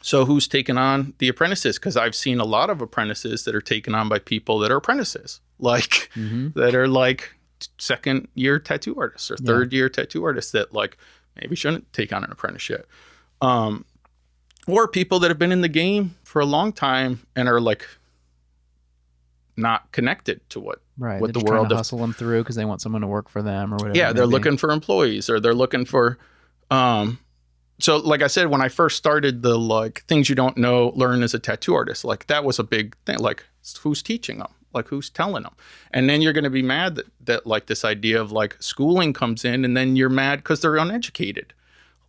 So who's taken on the apprentices? Because I've seen a lot of apprentices that are taken on by people that are apprentices, like that are like second year tattoo artists or third year tattoo artists that like maybe shouldn't take on an apprenticeship. Or people that have been in the game for a long time and are like not connected to what the world to hustle them through because they want someone to work for them or whatever. Yeah, they're looking for employees, or they're looking for so like I said, when I first started the like things you don't know, learn as a tattoo artist, like that was a big thing. Like, who's teaching them? Like, who's telling them? And then you're going to be mad that like this idea of like schooling comes in, and then you're mad because they're uneducated.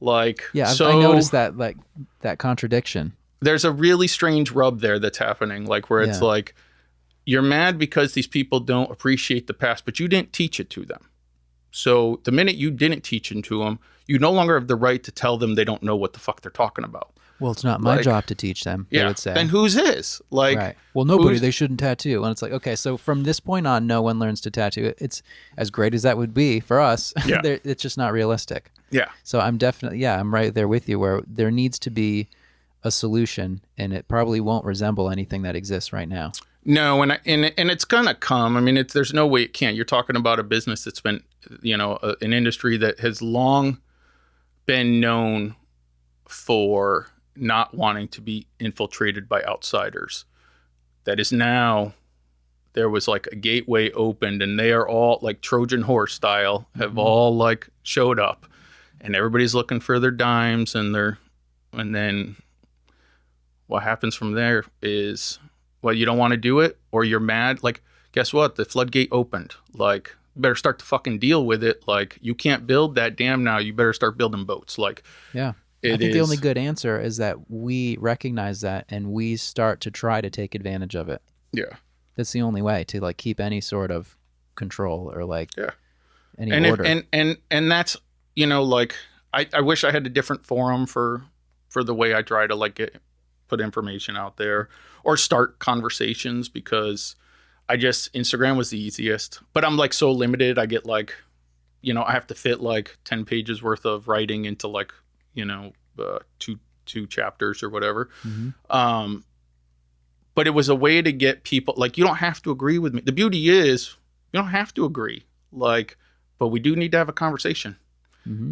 Like, yeah, I noticed that, like, that contradiction. There's a really strange rub there that's happening, like where it's like, you're mad because these people don't appreciate the past, but you didn't teach it to them. So the minute you didn't teach it to them, you no longer have the right to tell them they don't know what the fuck they're talking about. Well, it's not my Like, job to teach them, they would say. Then whose is? Like, right. Well, nobody, they shouldn't tattoo. And it's like, okay, so from this point on, no one learns to tattoo. It's as great as that would be for us. Yeah. It's just not realistic. Yeah. So I'm definitely, I'm right there with you where there needs to be a solution, and it probably won't resemble anything that exists right now. No, and it's gonna come. I mean, there's no way it can't. You're talking about a business that's been, an industry that has long been known for not wanting to be infiltrated by outsiders. That is now, there was like a gateway opened, and they are all like Trojan horse style, have all like showed up, and everybody's looking for their dimes and then what happens from there is, well, you don't want to do it, or you're mad. Like, guess what? The floodgate opened. Like, you better start to fucking deal with it. Like, you can't build that dam now. You better start building boats. Like, yeah. I think the only good answer is that we recognize that and we start to try to take advantage of it. Yeah. That's the only way to like keep any sort of control or like any order. And that's, like, I wish I had a different forum for the way I try to like put information out there or start conversations, because Instagram was the easiest, but I'm like so limited. I get like, I have to fit like 10 pages worth of writing into like, two chapters or whatever. But it was a way to get people, like, you don't have to agree with me. The beauty is you don't have to agree, like, but we do need to have a conversation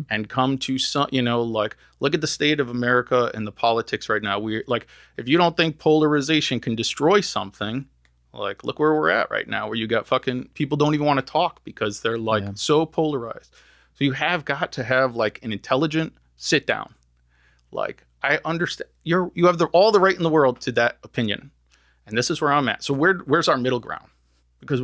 and come to some, like, look at the state of America and the politics right now. We're like, if you don't think polarization can destroy something, like, look where we're at right now, where you got fucking people don't even want to talk because they're like so polarized. So you have got to have like an intelligent sit down. Like, I understand you have all the right in the world to that opinion. And this is where I'm at. So where's our middle ground? Because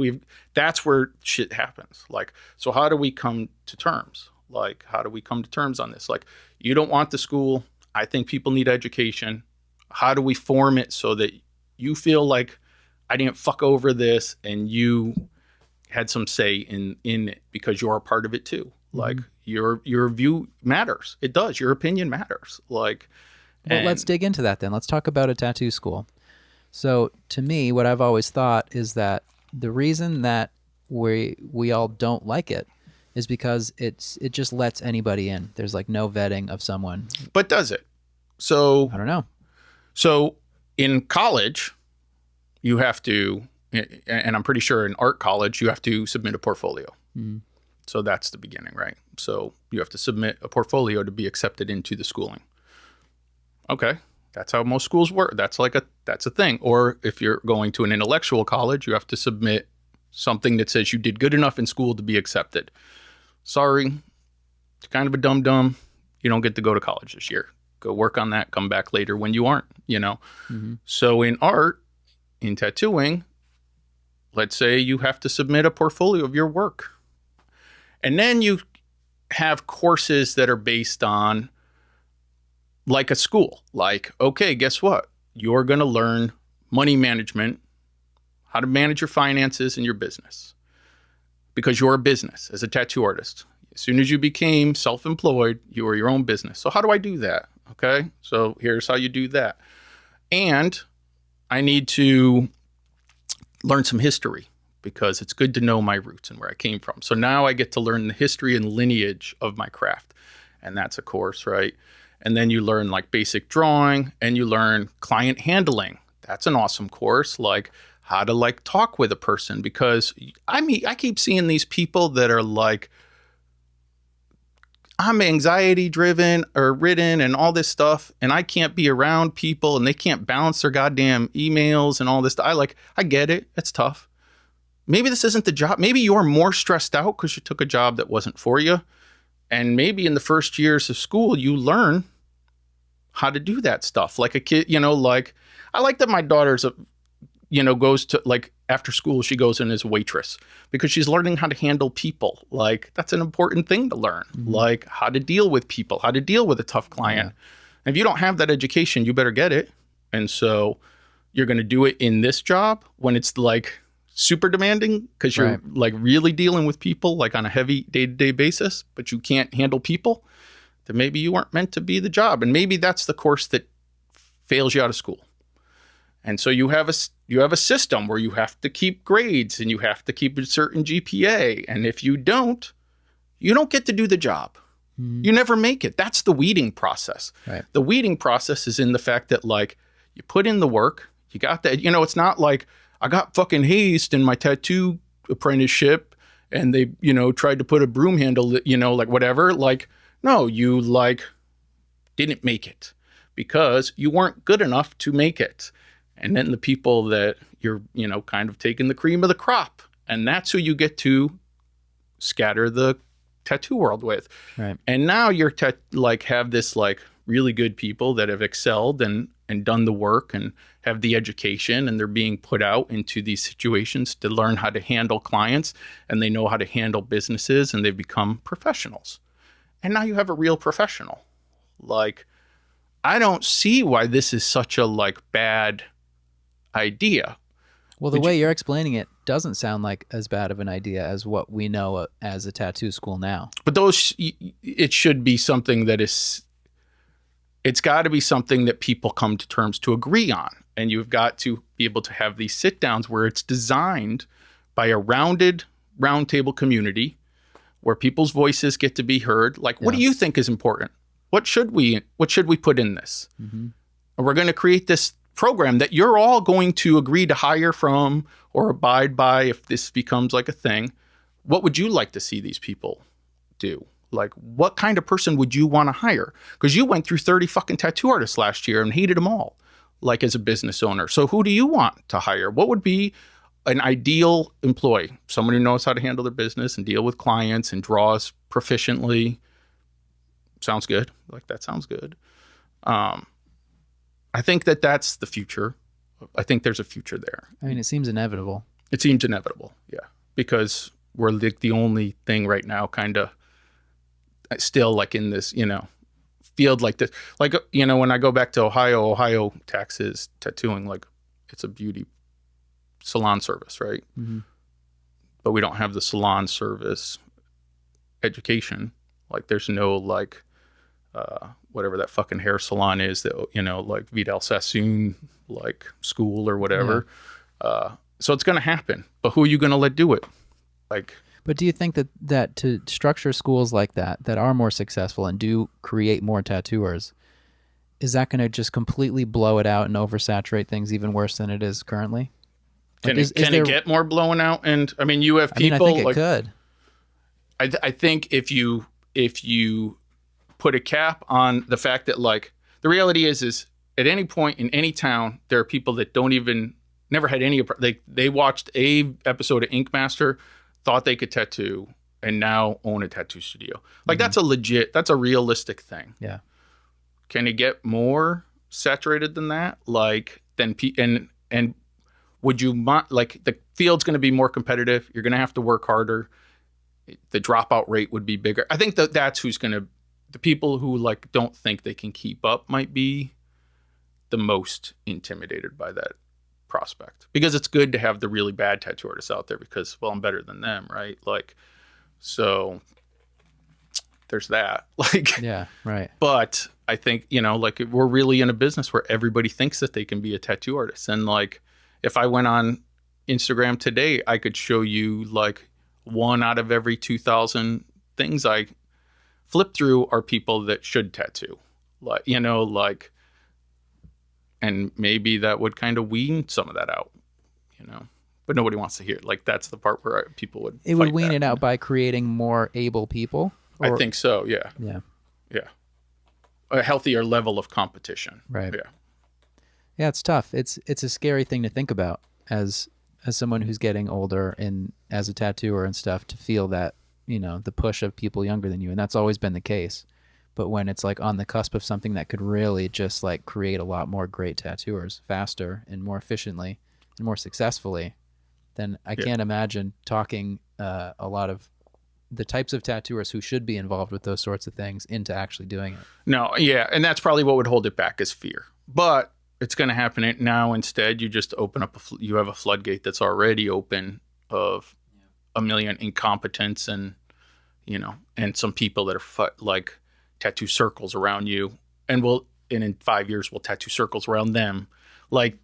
that's where shit happens. Like, so how do we come to terms? Like, how do we come to terms on this? Like, you don't want the school. I think people need education. How do we form it so that you feel like I didn't fuck over this and you had some say in it because you're a part of it too? Like, your view matters. It does. Your opinion matters. Like, well, let's dig into that then. Let's talk about a tattoo school. So to me, what I've always thought is that the reason that we all don't like it is because it just lets anybody in. There's like no vetting of someone. But does it? So I don't know. So in college, you have to, and I'm pretty sure in art college, you have to submit a portfolio. So that's the beginning, right? So you have to submit a portfolio to be accepted into the schooling. Okay. That's how most schools work. That's a thing. Or if you're going to an intellectual college, you have to submit something that says you did good enough in school to be accepted. Sorry, it's kind of a dum-dum. You don't get to go to college this year. Go work on that. Come back later when you aren't, So in art, in tattooing, let's say you have to submit a portfolio of your work. And then you have courses that are based on like a school. Like, okay, guess what? You're going to learn money management, how to manage your finances and your business, because you're a business as a tattoo artist. As soon as you became self-employed, you were your own business. So how do I do that? Okay, so here's how you do that. And I need to learn some history, because it's good to know my roots and where I came from. So now I get to learn the history and lineage of my craft. And that's a course, right? And then you learn like basic drawing, and you learn client handling. That's an awesome course. Like how to like talk with a person, because I keep seeing these people that are like, I'm anxiety driven or ridden and all this stuff, and I can't be around people and they can't balance their goddamn emails and all this. I get it. It's tough. Maybe this isn't the job. Maybe you're more stressed out because you took a job that wasn't for you. And maybe in the first years of school, you learn how to do that stuff. Like a kid, like I like that my daughter's, goes to like after school, she goes in as a waitress because she's learning how to handle people. Like that's an important thing to learn, like how to deal with people, how to deal with a tough client. Yeah. If you don't have that education, you better get it. And so you're going to do it in this job when it's like super demanding because you're like really dealing with people like on a heavy day-to-day basis, but you can't handle people, then maybe you weren't meant to be the job. And maybe that's the course that fails you out of school. And so you have a system where you have to keep grades and you have to keep a certain GPA. And if you don't get to do the job. You never make it. That's the weeding process. Right. The weeding process is in the fact that like you put in the work, you got that, it's not like I got fucking hazed in my tattoo apprenticeship and they, tried to put a broom handle, like whatever. Like, no, you like didn't make it because you weren't good enough to make it. And then the people that you're, kind of taking the cream of the crop, and that's who you get to scatter the tattoo world with. Right. And now you're have this like really good people that have excelled and done the work and have the education, and they're being put out into these situations to learn how to handle clients, and they know how to handle businesses, and they've become professionals. And now you have a real professional. Like, I don't see why this is such a like bad idea. Well, the way you're explaining it doesn't sound like as bad of an idea as what we know as a tattoo school now. But it should be something that it's got to be something that people come to terms to agree on. And you've got to be able to have these sit downs where it's designed by a round table community where people's voices get to be heard. Like, what do you think is important? What should we put in this? Mm-hmm. And we're going to create this program that you're all going to agree to hire from or abide by if this becomes like a thing. What would you like to see these people do? Like, what kind of person would you want to hire? Because you went through 30 fucking tattoo artists last year and hated them all, like as a business owner. So who do you want to hire? What would be an ideal employee? Someone who knows how to handle their business and deal with clients and draws proficiently. Sounds good. Like, that sounds good. I think that's the future. I think there's a future there. I mean, it seems inevitable. It seems inevitable, yeah. Because we're like the only thing right now kind of still like in this, field like this. Like, when I go back to Ohio taxes tattooing, like it's a beauty salon service, right? Mm-hmm. But we don't have the salon service education. Like, there's no like whatever that fucking hair salon is that, like Vidal Sassoon, like school or whatever. Yeah. So it's going to happen, but who are you going to let do it? Like, but do you think that to structure schools like that are more successful and do create more tattooers, is that going to just completely blow it out and oversaturate things even worse than it is currently? Like, can it get more blown out? And I mean, you have people. I think it could. I think if you put a cap on the fact that, like, the reality is at any point in any town, there are people that never had any, they watched a episode of Ink Master, thought they could tattoo, and now own a tattoo studio. Like, mm-hmm. That's a realistic thing. Yeah. Can it get more saturated than that? Like, and would you like, the field's going to be more competitive. You're going to have to work harder. The dropout rate would be bigger. I think that's the people who like don't think they can keep up might be the most intimidated by that prospect, because it's good to have the really bad tattoo artists out there because, well, I'm better than them, right? Like, so there's that. Like, yeah, right. But I think, like, we're really in a business where everybody thinks that they can be a tattoo artist. And like, if I went on Instagram today, I could show you like 1 out of every 2,000 things I flip through are people that should tattoo. Like, like, and maybe that would kind of wean some of that out, but nobody wants to hear it. Like, that's the part where people would. It would wean it out by creating more able people. I think so. Yeah. Yeah. Yeah. A healthier level of competition. Right. Yeah. Yeah, it's tough. It's a scary thing to think about as someone who's getting older and as a tattooer and stuff, to feel that, the push of people younger than you. And that's always been the case. But when it's like on the cusp of something that could really just like create a lot more great tattooers faster and more efficiently and more successfully, then I can't imagine talking a lot of the types of tattooers who should be involved with those sorts of things into actually doing it. No, yeah. And that's probably what would hold it back, is fear. But it's going to happen now. Instead, you just open up, you have a floodgate that's already open of a million incompetents and, and some people that are like tattoo circles around you. And and in 5 years we'll tattoo circles around them. Like,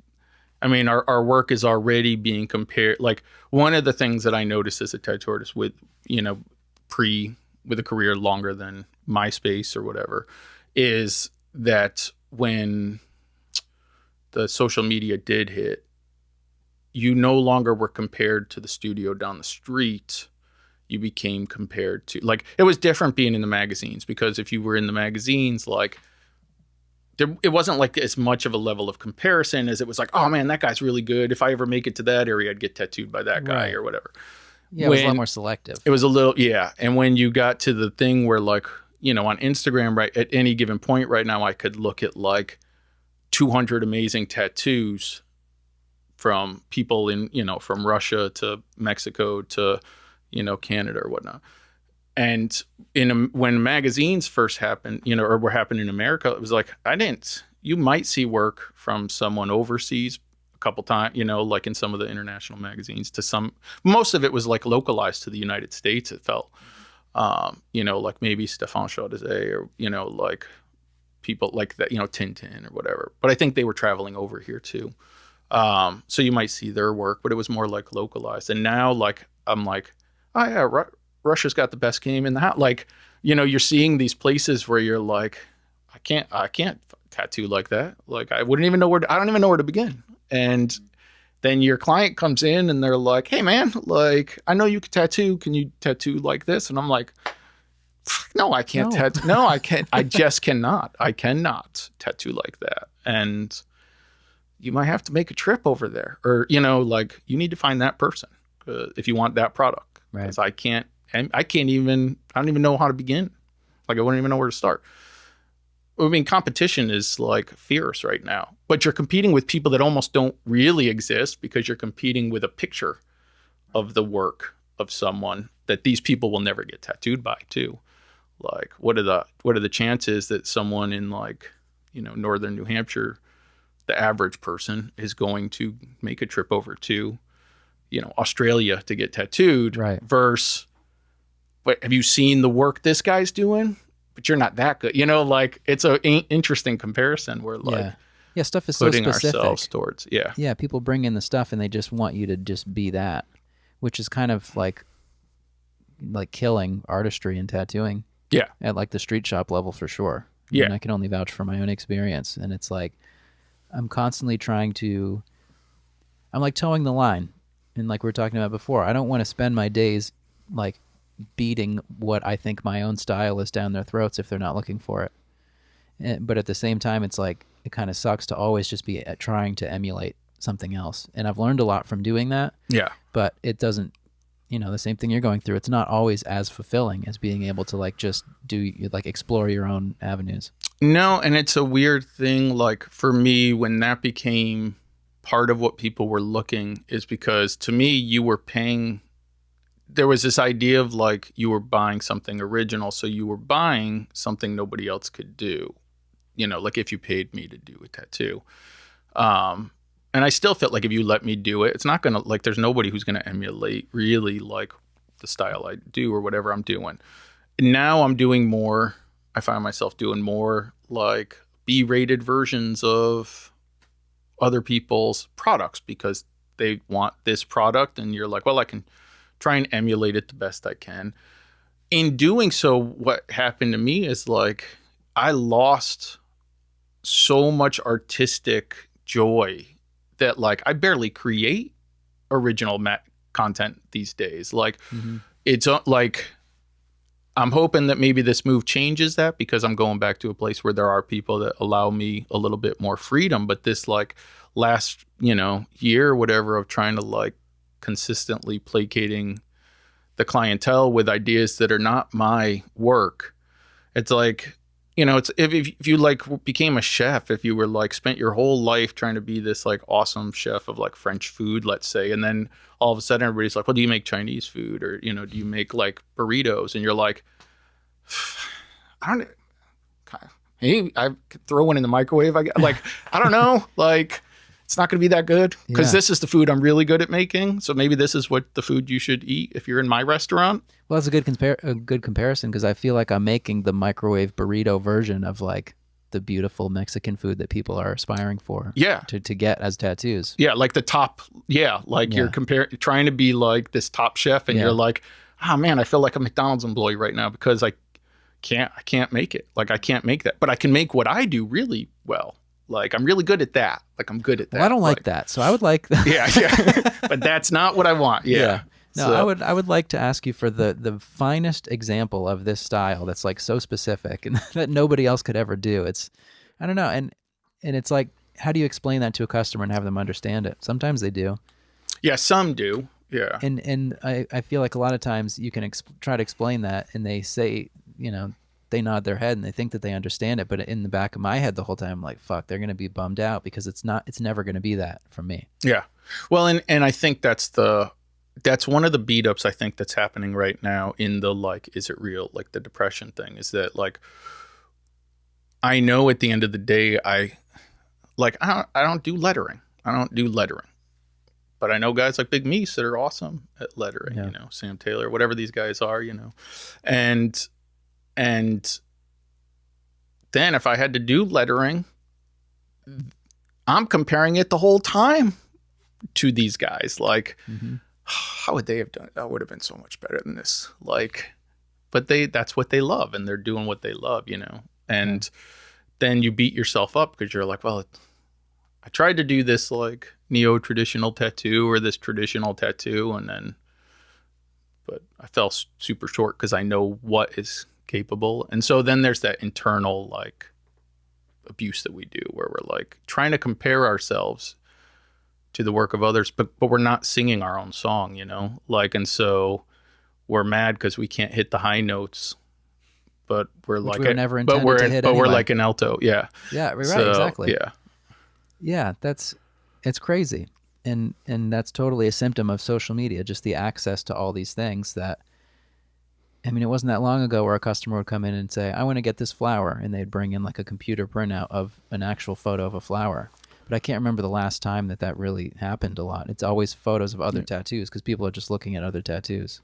I mean, our work is already being compared. Like, one of the things that I noticed as a tattoo artist with, with a career longer than MySpace or whatever, is that when the social media did hit, you no longer were compared to the studio down the street. You became compared to, like, it was different being in the magazines, because if you were in the magazines, like, it wasn't like as much of a level of comparison as it was like, oh man, that guy's really good. If I ever make it to that area, I'd get tattooed by that guy or whatever. Yeah, it was a lot more selective. It was a little, yeah. And when you got to the thing where, like, on Instagram, right, at any given point right now, I could look at like 200 amazing tattoos from people in, from Russia to Mexico to, Canada or whatnot. And when magazines first happened, or were happening in America, it was like, you might see work from someone overseas a couple times, like in some of the international magazines, most of it was like localized to the United States, it felt, like maybe Stéphane Chaudezet or, like people like that, Tintin or whatever. But I think they were traveling over here too. So you might see their work, but it was more like localized. And now, like, I'm like, oh yeah, Russia's got the best game in the house. Like, you're seeing these places where you're like, I can't tattoo like that. Like, I don't even know where to begin. And then your client comes in and they're like, hey man, like, I know you can tattoo. Can you tattoo like this? And I'm like, no, I can't tattoo. No, I can't. I just cannot. I cannot tattoo like that. And you might have to make a trip over there, or, like, you need to find that person if you want that product. Because I don't even know how to begin. Like, I wouldn't even know where to start. I mean, competition is like fierce right now, but you're competing with people that almost don't really exist, because you're competing with a picture of the work of someone that these people will never get tattooed by too. Like, what are the chances that someone in, like, northern New Hampshire, the average person, is going to make a trip over to, Australia to get tattooed, right? Versus, but have you seen the work this guy's doing? But you're not that good, like, it's an interesting comparison where, like, stuff is so specific. Putting ourselves towards, people bring in the stuff and they just want you to just be that, which is kind of like killing artistry and tattooing. Yeah, at like the street shop level for sure. And I can only vouch for my own experience, and it's like I'm constantly I'm like towing the line. And like we were talking about before, I don't want to spend my days like beating what I think my own style is down their throats if they're not looking for it. But at the same time, it's like, it kind of sucks to always just be trying to emulate something else. And I've learned a lot from doing that. Yeah. But it doesn't, the same thing you're going through. It's not always as fulfilling as being able to like just explore your own avenues. No, and it's a weird thing. Like, for me, when that became part of what people were looking, is because to me, you were paying. There was this idea of like, you were buying something original, so you were buying something nobody else could do. Like, if you paid me to do a tattoo. And I still felt like if you let me do it, it's not going to, like, there's nobody who's going to emulate really like the style I do or whatever I'm doing. Now I'm doing more. I find myself doing more like B-rated versions of other people's products, because they want this product, and you're like, well, I can try and emulate it the best I can. In doing so, what happened to me is like, I lost so much artistic joy that, like, I barely create original content these days. Like, it's like, I'm hoping that maybe this move changes that, because I'm going back to a place where there are people that allow me a little bit more freedom. But this, like, last, year or whatever of trying to, like, consistently placating the clientele with ideas that are not my work, it's like, it's if you like became a chef, if you were like spent your whole life trying to be this like awesome chef of like French food, let's say, and then all of a sudden everybody's like, well, do you make Chinese food, or do you make like burritos? And you're like, I could throw one in the microwave. I don't know, like, it's not going to be that good, because this is the food I'm really good at making. So maybe this is what the food you should eat if you're in my restaurant. Well, that's a good comparison, because I feel like I'm making the microwave burrito version of like the beautiful Mexican food that people are aspiring for. Yeah. To get as tattoos. Yeah, like the top. Yeah, like you're trying to be like this top chef, and you're like, oh man, I feel like a McDonald's employee right now because I can't make it. Like I can't make that, but I can make what I do really well. Like I'm really good at that. Like I'm good at that. Well, I don't like that, so I would like that. Yeah. But that's not what I want. Yeah. No, so, I would like to ask you for the finest example of this style that's like so specific and that nobody else could ever do. It's, I don't know, and it's like, how do you explain that to a customer and have them understand it? Sometimes they do. Yeah, some do. Yeah. And I feel like a lot of times you can try to explain that, and they say, they nod their head and they think that they understand it, but in the back of my head the whole time I'm like, fuck, they're going to be bummed out because it's never going to be that for me. Yeah. Well, and I think that's one of the beat ups I think that's happening right now in the, like, is it real? Like the depression thing is that, like, I know at the end of the day, I don't do lettering. But I know guys like Big Meese that are awesome at lettering, Sam Taylor, whatever these guys are, and then if I had to do lettering, I'm comparing it the whole time to these guys. Like, how would they have done it? That would have been so much better than this. Like, but that's what they love, and they're doing what they love, and then you beat yourself up because you're like, well, I tried to do this like neo-traditional tattoo or this traditional tattoo, but I fell super short because I know what is capable. And so then there's that internal like abuse that we do where we're like trying to compare ourselves to the work of others, but we're not singing our own song, like, and so we're mad because we can't hit the high notes, but we're like, we were never intended to hit anyway. We're like an alto. Yeah. Yeah. Right. So, exactly. Yeah. Yeah. It's crazy. And that's totally a symptom of social media, just the access to all these things that, I mean, it wasn't that long ago where a customer would come in and say, I want to get this flower. And they'd bring in like a computer printout of an actual photo of a flower. But I can't remember the last time that really happened a lot. It's always photos of other tattoos because people are just looking at other tattoos.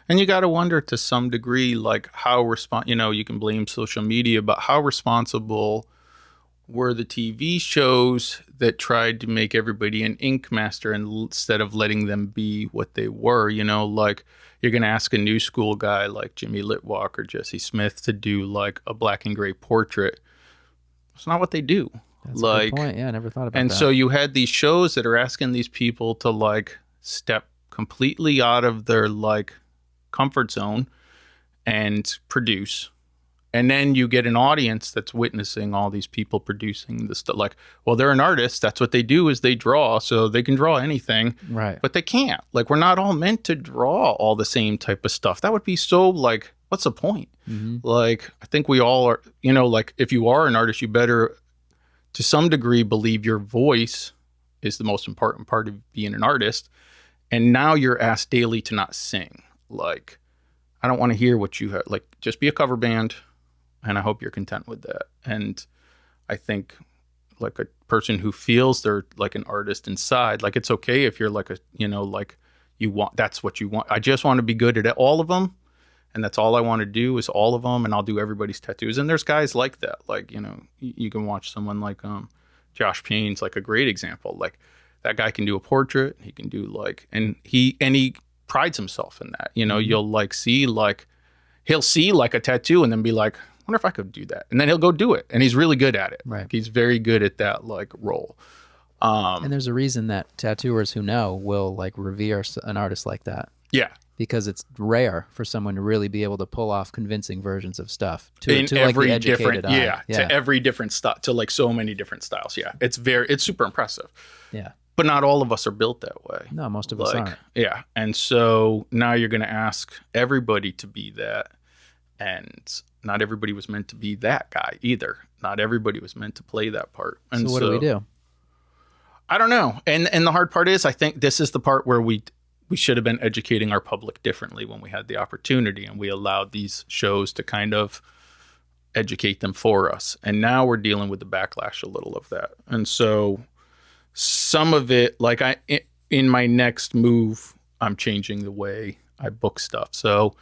And you got to wonder to some degree, like how you can blame social media, but how responsible were the TV shows that tried to make everybody an ink master instead of letting them be what they were, like you're going to ask a new school guy like Jimmy Litwalk or Jesse Smith to do like a black and gray portrait. It's not what they do. That's a good point. Yeah, I never thought about that. And so you had these shows that are asking these people to like step completely out of their like comfort zone and produce. And then you get an audience that's witnessing all these people producing this stuff. Like, well, they're an artist. That's what they do is they draw. So they can draw anything. Right. But they can't. Like, we're not all meant to draw all the same type of stuff. That would be so, like, what's the point? Like, I think we all are, like, if you are an artist, you better, to some degree, believe your voice is the most important part of being an artist. And now you're asked daily to not sing. Like, I don't want to hear what you have. Like, just be a cover band. And I hope you're content with that. And I think like a person who feels they're like an artist inside, like it's okay if you're like like that's what you want. I just want to be good at all of them. And that's all I want to do is all of them. And I'll do everybody's tattoos. And there's guys like that. Like, you can watch someone like Josh Payne's like a great example. Like that guy can do a portrait. He can do like, and he prides himself in that. You'll like see like, he'll see like a tattoo and then be like, I wonder if I could do that. And then he'll go do it. And he's really good at it. Right. He's very good at that like role. And there's a reason that tattooers who know will like revere an artist like that. Yeah. Because it's rare for someone to really be able to pull off convincing versions of stuff to every like the educated different, eye. To every different style, to like so many different styles. Yeah. It's super impressive. Yeah. But not all of us are built that way. No, most of us aren't. Yeah. And so now you're going to ask everybody to be that. And not everybody was meant to be that guy either. Not everybody was meant to play that part. And so what do we do? I don't know. And the hard part is, I think this is the part where we should have been educating our public differently when we had the opportunity, and we allowed these shows to kind of educate them for us. And now we're dealing with the backlash a little of that. And so some of it, like in my next move, I'm changing the way I book stuff. So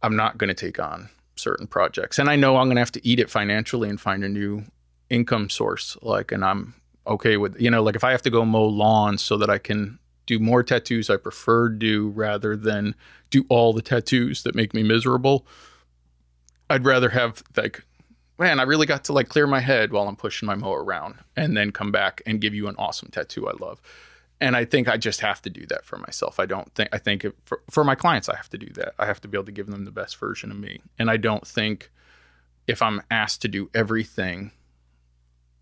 I'm not going to take on certain projects. And I know I'm going to have to eat it financially and find a new income source. Like, and I'm okay with, like if I have to go mow lawns so that I can do more tattoos I prefer do rather than do all the tattoos that make me miserable, I'd rather have like, man, I really got to like clear my head while I'm pushing my mower around and then come back and give you an awesome tattoo I love. And I think I just have to do that for myself. I think for my clients, I have to do that. I have to be able to give them the best version of me. And I don't think if I'm asked to do everything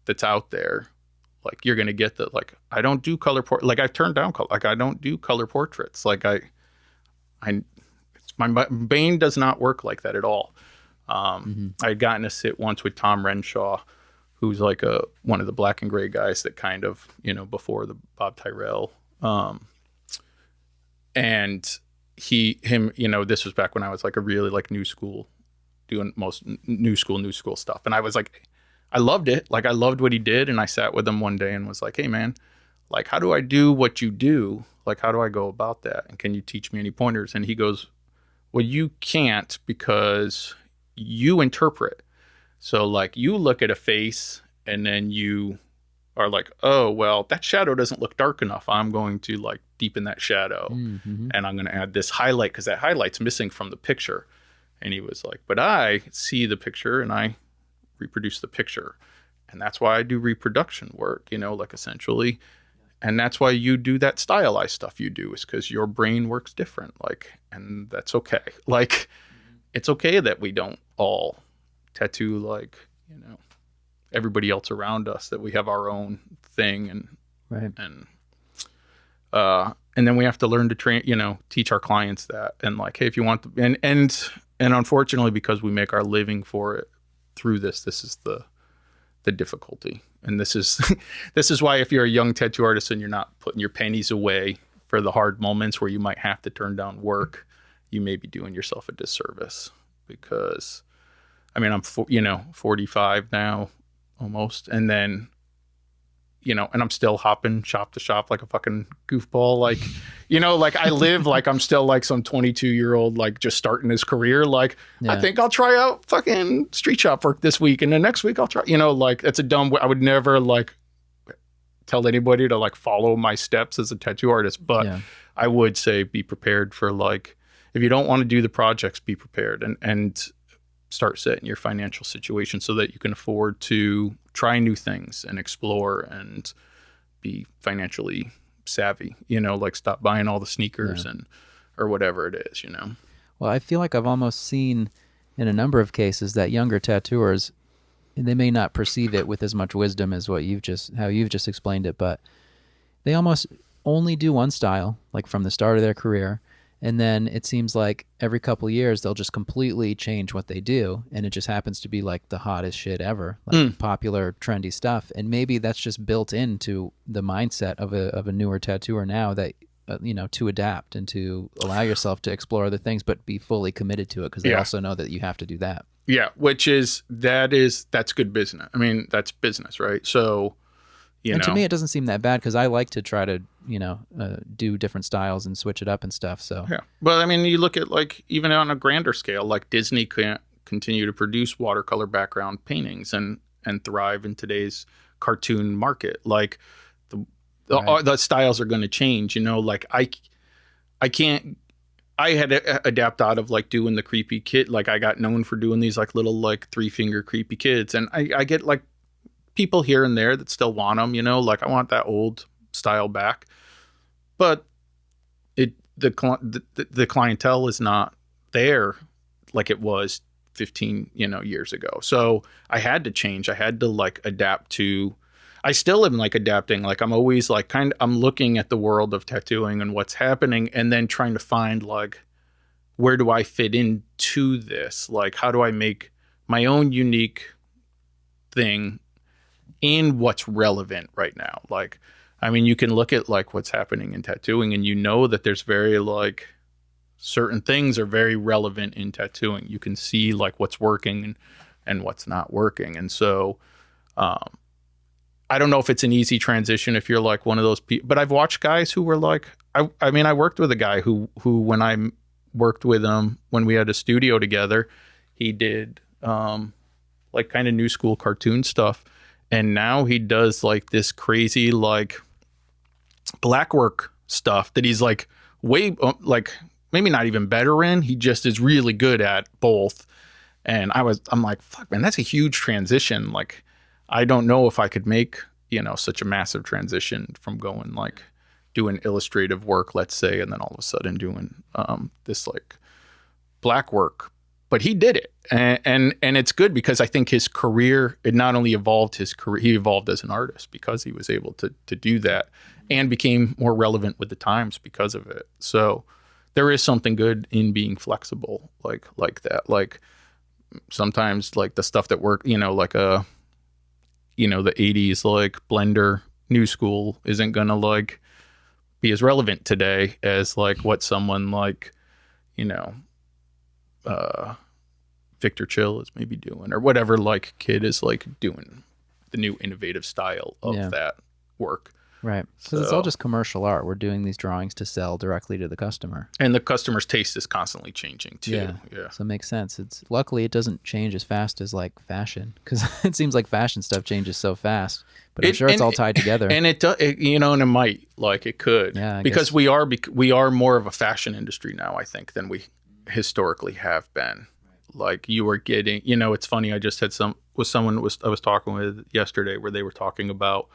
that's out there, like you're going to get that. Like, I don't do color like I've turned down color. Like I don't do color portraits. Like my brain does not work like that at all. I'd gotten to sit once with Tom Renshaw, who's like one of the black and gray guys that kind of, before the Bob Tyrell. And this was back when I was like a really like new school, doing most new school stuff. And I was like, I loved it. Like I loved what he did. And I sat with him one day and was like, hey man, like, how do I do what you do? Like, how do I go about that? And can you teach me any pointers? And he goes, well, you can't because you interpret. So like you look at a face and then you are like, oh, well, that shadow doesn't look dark enough. I'm going to like deepen that shadow and I'm going to add this highlight because that highlight's missing from the picture. And he was like, but I see the picture and I reproduce the picture. And that's why I do reproduction work, like essentially. And that's why you do that stylized stuff you do is because your brain works different. Like, and that's okay. Like, it's okay that we don't all tattoo like, everybody else around us, that we have our own thing and then we have to learn to train, teach our clients that. And like, hey, if you want to, and unfortunately, because we make our living for it through this is the difficulty. And this is why if you're a young tattoo artist and you're not putting your pennies away for the hard moments where you might have to turn down work, you may be doing yourself a disservice. Because I mean, I'm 45 now almost, and then and I'm still hopping shop to shop like a fucking goofball. Like, like I live like I'm still like some 22-year-old, like just starting his career. Like, I think I'll try out fucking street shop work this week. And then next week I'll try, like that's a dumb way. I would never like tell anybody to like follow my steps as a tattoo artist. But I would say be prepared for like, if you don't want to do the projects, be prepared and start setting your financial situation so that you can afford to try new things and explore and be financially savvy, like stop buying all the sneakers or whatever it is, Well, I feel like I've almost seen in a number of cases that younger tattooers, they may not perceive it with as much wisdom as how you've just explained it, but they almost only do one style, like from the start of their career. And then it seems like every couple of years, they'll just completely change what they do. And it just happens to be like the hottest shit ever, like popular, trendy stuff. And maybe that's just built into the mindset of a newer tattooer now that, to adapt and to allow yourself to explore other things, but be fully committed to it because they also know that you have to do that. Yeah, that's good business. I mean, that's business, right? So, to me, it doesn't seem that bad because I like to try to, do different styles and switch it up and stuff. So yeah, but I mean, you look at like even on a grander scale, like Disney can't continue to produce watercolor background paintings and thrive in today's cartoon market. Like the styles are going to change. Like I had to adapt out of like doing the creepy kid. Like I got known for doing these like little like 3-finger creepy kids, and I get like people here and there that still want them, like I want that old style back, but the clientele is not there like it was 15 years ago. So I had to change. I had to like adapt to. I still am like adapting. Like I'm always like I'm looking at the world of tattooing and what's happening, and then trying to find like where do I fit into this? Like how do I make my own unique thing in what's relevant right now? Like, I mean, you can look at like what's happening in tattooing and that there's very like certain things are very relevant in tattooing. You can see like what's working and what's not working. And so, I don't know if it's an easy transition if you're like one of those people, but I've watched guys who were like, I mean, I worked with a guy who when I worked with him, when we had a studio together, He did like kind of new school cartoon stuff. And now he does like this crazy like black work stuff that he's like way like maybe not even better in. He just is really good at both. And I'm like, fuck, man, that's a huge transition. Like, I don't know if I could make, such a massive transition from going like doing illustrative work, let's say, and then all of a sudden doing this like black work. But he did it. And it's good because I think his career, it not only evolved his career, he evolved as an artist because he was able to do that and became more relevant with the times because of it. So there is something good in being flexible like that. Like sometimes like the stuff that worked, like the 80s, like Blender new school isn't gonna like be as relevant today as like what someone like, Victor Chill is maybe doing, or whatever like kid is like doing the new innovative style of that work. Right. Because it's all just commercial art. We're doing these drawings to sell directly to the customer. And the customer's taste is constantly changing too. Yeah. So it makes sense. Luckily it doesn't change as fast as like fashion, because it seems like fashion stuff changes so fast. But I'm sure it's all tied together. And it does, and it might, like it could. Yeah. Because we are more of a fashion industry now, I think, than we historically have been. Like you were getting, it's funny. I just had someone I was talking with yesterday where they were talking about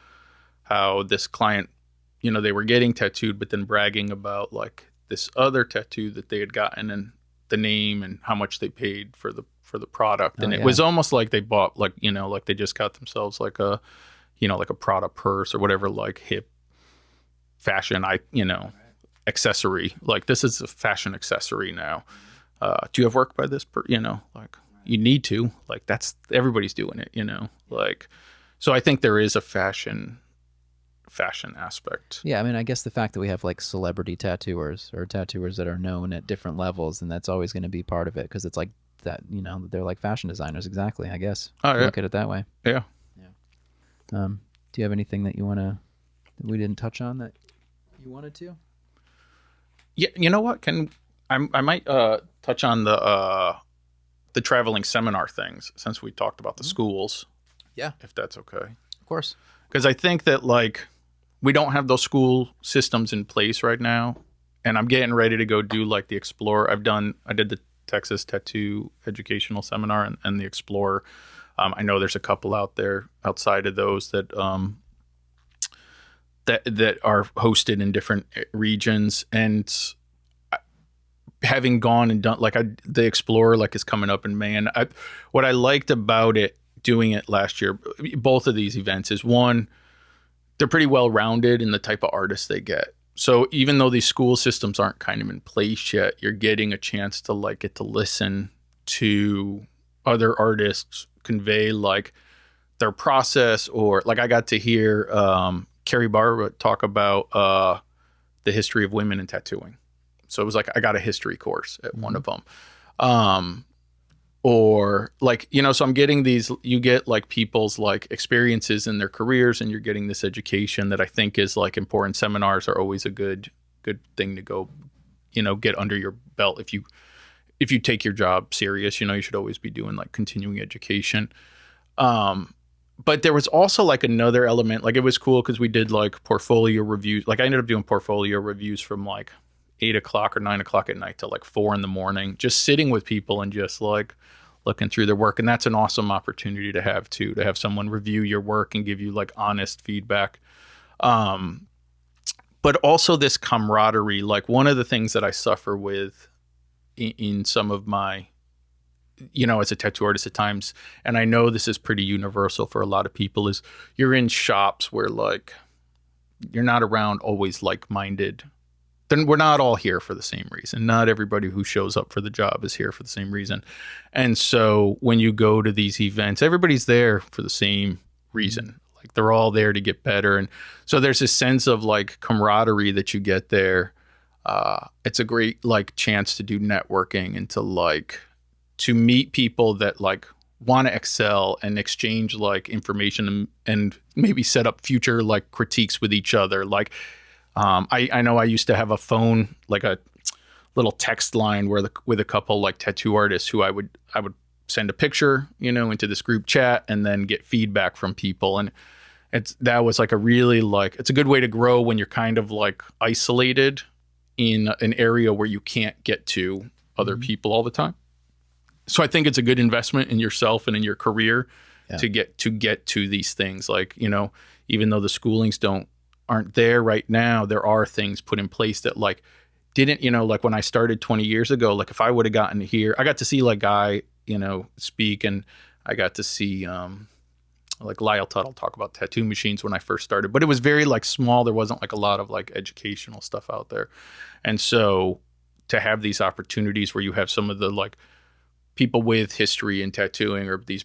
how this client, they were getting tattooed, but then bragging about like this other tattoo that they had gotten and the name and how much they paid for the product. And it was almost like they bought like, like they just got themselves like a, like a Prada purse or whatever, like hip fashion, accessory. Like this is a fashion accessory now. Do you have work by this like you need to, like that's, everybody's doing it, like, so I think there is a fashion aspect. Yeah. I mean, I guess the fact that we have like celebrity tattooers or tattooers that are known at different levels, and that's always going to be part of it. Cause it's like that, they're like fashion designers. Exactly. I guess. Look at it that way. Yeah. Yeah. Do you have anything that we didn't touch on that you wanted to? Yeah. You know what? I might touch on the traveling seminar things since we talked about the schools. Yeah. If that's okay. Of course. Because I think that like we don't have those school systems in place right now. And I'm getting ready to go do like the Explorer. I did the Texas Tattoo Educational Seminar and the Explorer. I know there's a couple out there outside of those that that are hosted in different regions. And having gone and done like the Explorer like is coming up in May, and what I liked about it, doing it last year, both of these events, is one, they're pretty well rounded in the type of artists they get. So even though these school systems aren't kind of in place yet, you're getting a chance to like get to listen to other artists convey like their process, or like I got to hear Carrie Barber talk about the history of women in tattooing. So it was like I got a history course at one of them. Or like, so I'm getting these, you get like people's like experiences in their careers, and you're getting this education that I think is like important. Seminars are always a good thing to go, get under your belt. If you take your job serious, you should always be doing like continuing education. But there was also like another element, like it was cool because we did like portfolio reviews. Like I ended up doing portfolio reviews from like 8 o'clock or 9 o'clock at night till like 4 a.m, just sitting with people and just like looking through their work. And that's an awesome opportunity to have too, to have someone review your work and give you like honest feedback. But also this camaraderie, like one of the things that I suffer with in some of my, as a tattoo artist at times, and I know this is pretty universal for a lot of people, is you're in shops where like you're not around always like-minded. Then we're not all here for the same reason. Not everybody who shows up for the job is here for the same reason. And so when you go to these events, everybody's there for the same reason. Like they're all there to get better. And so there's this sense of like camaraderie that you get there. It's a great like chance to do networking and to meet people that like want to excel and exchange like information and maybe set up future like critiques with each other. Like, I know I used to have a phone, like a little text line with a couple like tattoo artists who I would send a picture, into this group chat and then get feedback from people. And that was like a really it's a good way to grow when you're kind of like isolated in an area where you can't get to other people all the time. So I think it's a good investment in yourself and in your career to get to these things. Like, even though the schoolings aren't there right now, there are things put in place that like didn't, like when I started 20 years ago, like if I would have gotten here, I got to see like Guy, speak, and I got to see like Lyle Tuttle talk about tattoo machines when I first started, but it was very like small. There wasn't like a lot of like educational stuff out there. And so to have these opportunities where you have some of the like people with history in tattooing or these,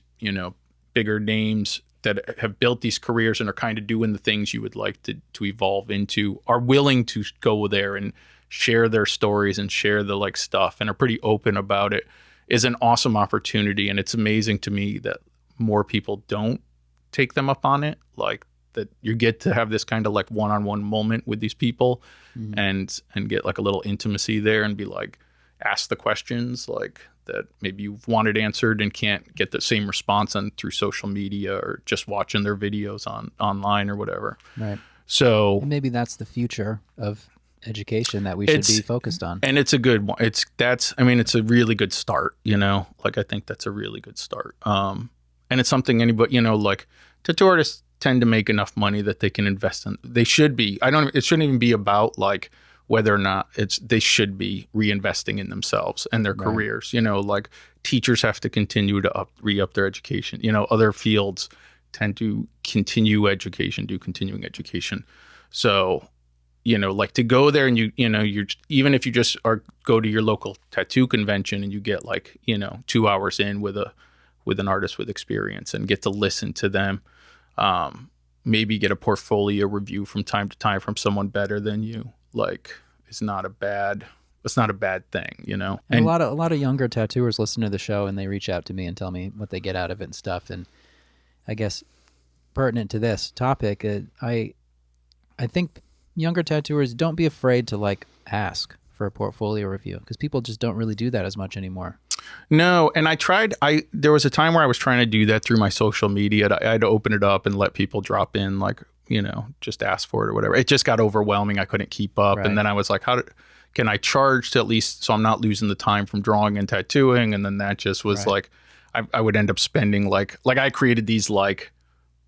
bigger names that have built these careers and are kind of doing the things you would like to evolve into, are willing to go there and share their stories and share the like stuff and are pretty open about it, is an awesome opportunity. And it's amazing to me that more people don't take them up on it, like that you get to have this kind of like one-on-one moment with these people and get like a little intimacy there and be like, ask the questions like that maybe you've wanted answered and can't get the same response through social media or just watching their videos online or whatever. Right. So and maybe that's the future of education that we should be focused on. And it's a good one. It's a really good start, like I think that's a really good start. And it's something anybody, like tattoo artists tend to make enough money that they can invest in. They should be. It shouldn't even be about like whether or not they should be reinvesting in themselves and their careers. Like teachers have to continue to re-up their education. Other fields tend to continue education, do continuing education. So, like to go there and you're even if you just go to your local tattoo convention and you get like, 2 hours in with an artist with experience and get to listen to them, maybe get a portfolio review from time to time from someone better than you, like it's not a bad thing, And a lot of younger tattooers listen to the show and they reach out to me and tell me what they get out of it and stuff. And I guess pertinent to this topic, I think younger tattooers, don't be afraid to like ask for a portfolio review, because people just don't really do that as much anymore. No, and there was a time where I was trying to do that through my social media. I had to open it up and let people drop in, like, just ask for it or whatever. It just got overwhelming. I couldn't keep up. Right. And then I was like, can I charge to at least, so I'm not losing the time from drawing and tattooing? And then that just was like, I would end up spending like I created these like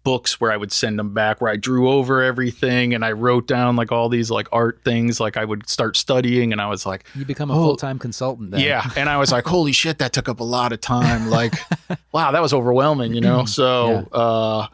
books where I would send them back where I drew over everything and I wrote down like all these like art things, like I would start studying, and I was like, you become a full-time consultant then. Yeah. And I was like, holy shit, that took up a lot of time. Like, wow, that was overwhelming, So,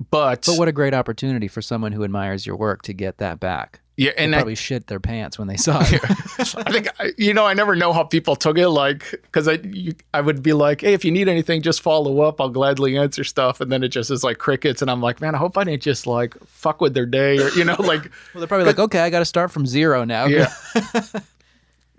but what a great opportunity for someone who admires your work to get that back. Yeah, and they probably shit their pants when they saw it. I think I never know how people took it, like, because I would be like, hey, if you need anything, just follow up. I'll gladly answer stuff, and then it just is like crickets, and I'm like, man, I hope I didn't just like fuck with their day, or like. Well, they're probably like, okay, I got to start from zero now. Yeah.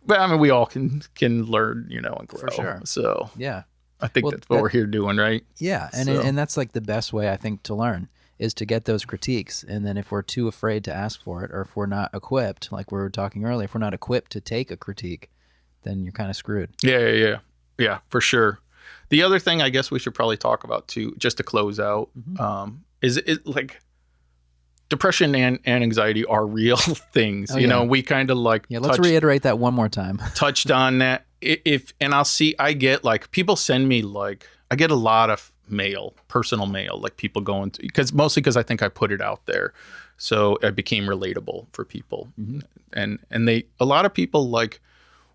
But I mean, we all can learn, and grow. For sure. So yeah, I think that's what we're here doing, right? Yeah, and that's like the best way I think to learn, is to get those critiques. And then if we're too afraid to ask for it, or if we're not equipped, like we were talking earlier, if we're not equipped to take a critique, then you're kind of screwed. Yeah, for sure. The other thing I guess we should probably talk about too, just to close out, is it like depression and anxiety are real things. We kind of like let's reiterate that one more time. Touched on that. I get like people send me like, I get a lot of personal mail, like people going to, mostly because I think I put it out there, so it became relatable for people. And a lot of people, like,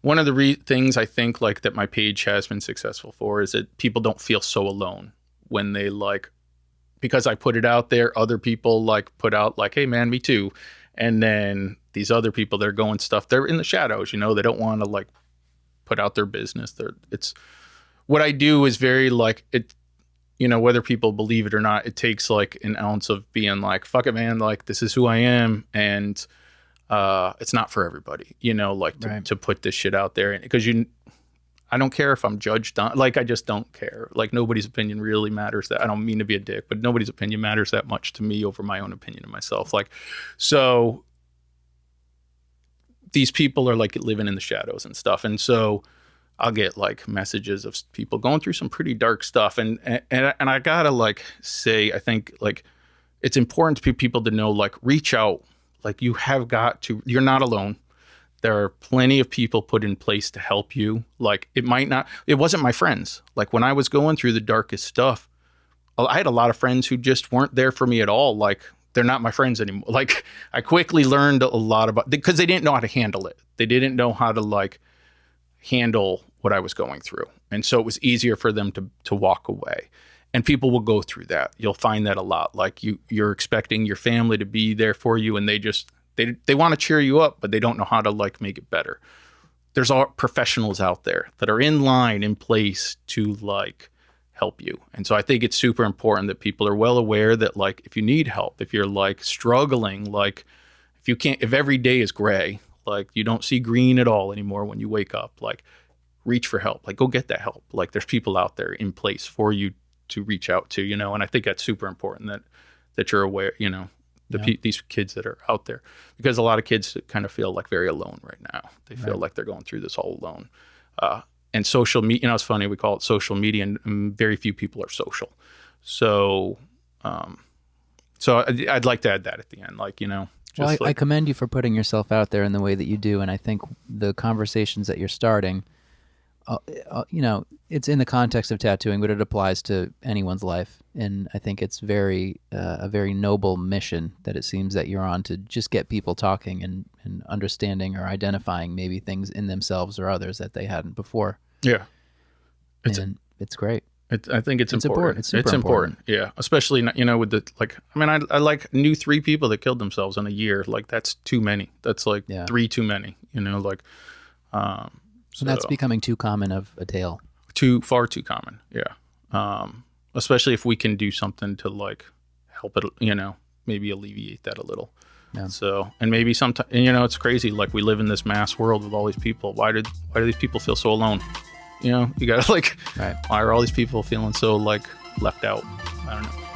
one of the things I think like that my page has been successful for is that people don't feel so alone when they like, because I put it out there, other people like put out like, hey man, me too. And then these other people, they're going stuff, they're in the shadows, they don't want to like put out their business. It's what I do is very like it. Whether people believe it or not, it takes like an ounce of being like, fuck it, man, like this is who I am. And it's not for everybody, to put this shit out there. Because I don't care if I'm judged on, like, I just don't care. Like, nobody's opinion really matters. That I don't mean to be a dick, but nobody's opinion matters that much to me over my own opinion of myself. Like, so these people are like living in the shadows and stuff. And so I'll get like messages of people going through some pretty dark stuff. And I gotta like say, I think like it's important for people to know, like, reach out. Like, you have got to, you're not alone. There are plenty of people put in place to help you. Like, it wasn't my friends. Like, when I was going through the darkest stuff, I had a lot of friends who just weren't there for me at all. Like, they're not my friends anymore. Like, I quickly learned a lot about, because they didn't know how to handle it. They didn't know how to like handle what I was going through. And so it was easier for them to walk away. And people will go through that. You'll find that a lot. Like, you're expecting your family to be there for you, and they want to cheer you up, but they don't know how to like make it better. There's all professionals out there that are in place to like help you. And so I think it's super important that people are well aware that, like, if you need help, if you're like struggling, like if every day is gray, like you don't see green at all anymore when you wake up, like, reach for help. Like, go get that help. Like, there's people out there in place for you to reach out to, and I think that's super important that you're aware, these kids that are out there, because a lot of kids kind of feel like very alone right now. They feel like they're going through this all alone. And social media, it's funny, we call it social media, and very few people are social. So, I'd like to add that at the end, Well, I commend you for putting yourself out there in the way that you do. And I think the conversations that you're starting, it's in the context of tattooing, but it applies to anyone's life. And I think it's a very noble mission that it seems that you're on, to just get people talking and understanding or identifying maybe things in themselves or others that they hadn't before. Yeah. It's great. I think it's important. It's important. Yeah. Especially, with I like knew 3 people that killed themselves in a year. Like, that's too many. That's like 3 too many, So that's becoming too common of a tale. Far too common. Yeah. Especially if we can do something to like help it, maybe alleviate that a little. Yeah. So, and maybe sometimes, it's crazy. Like, we live in this mass world with all these people. Why do these people feel so alone? You gotta why are all these people feeling so like left out? I don't know.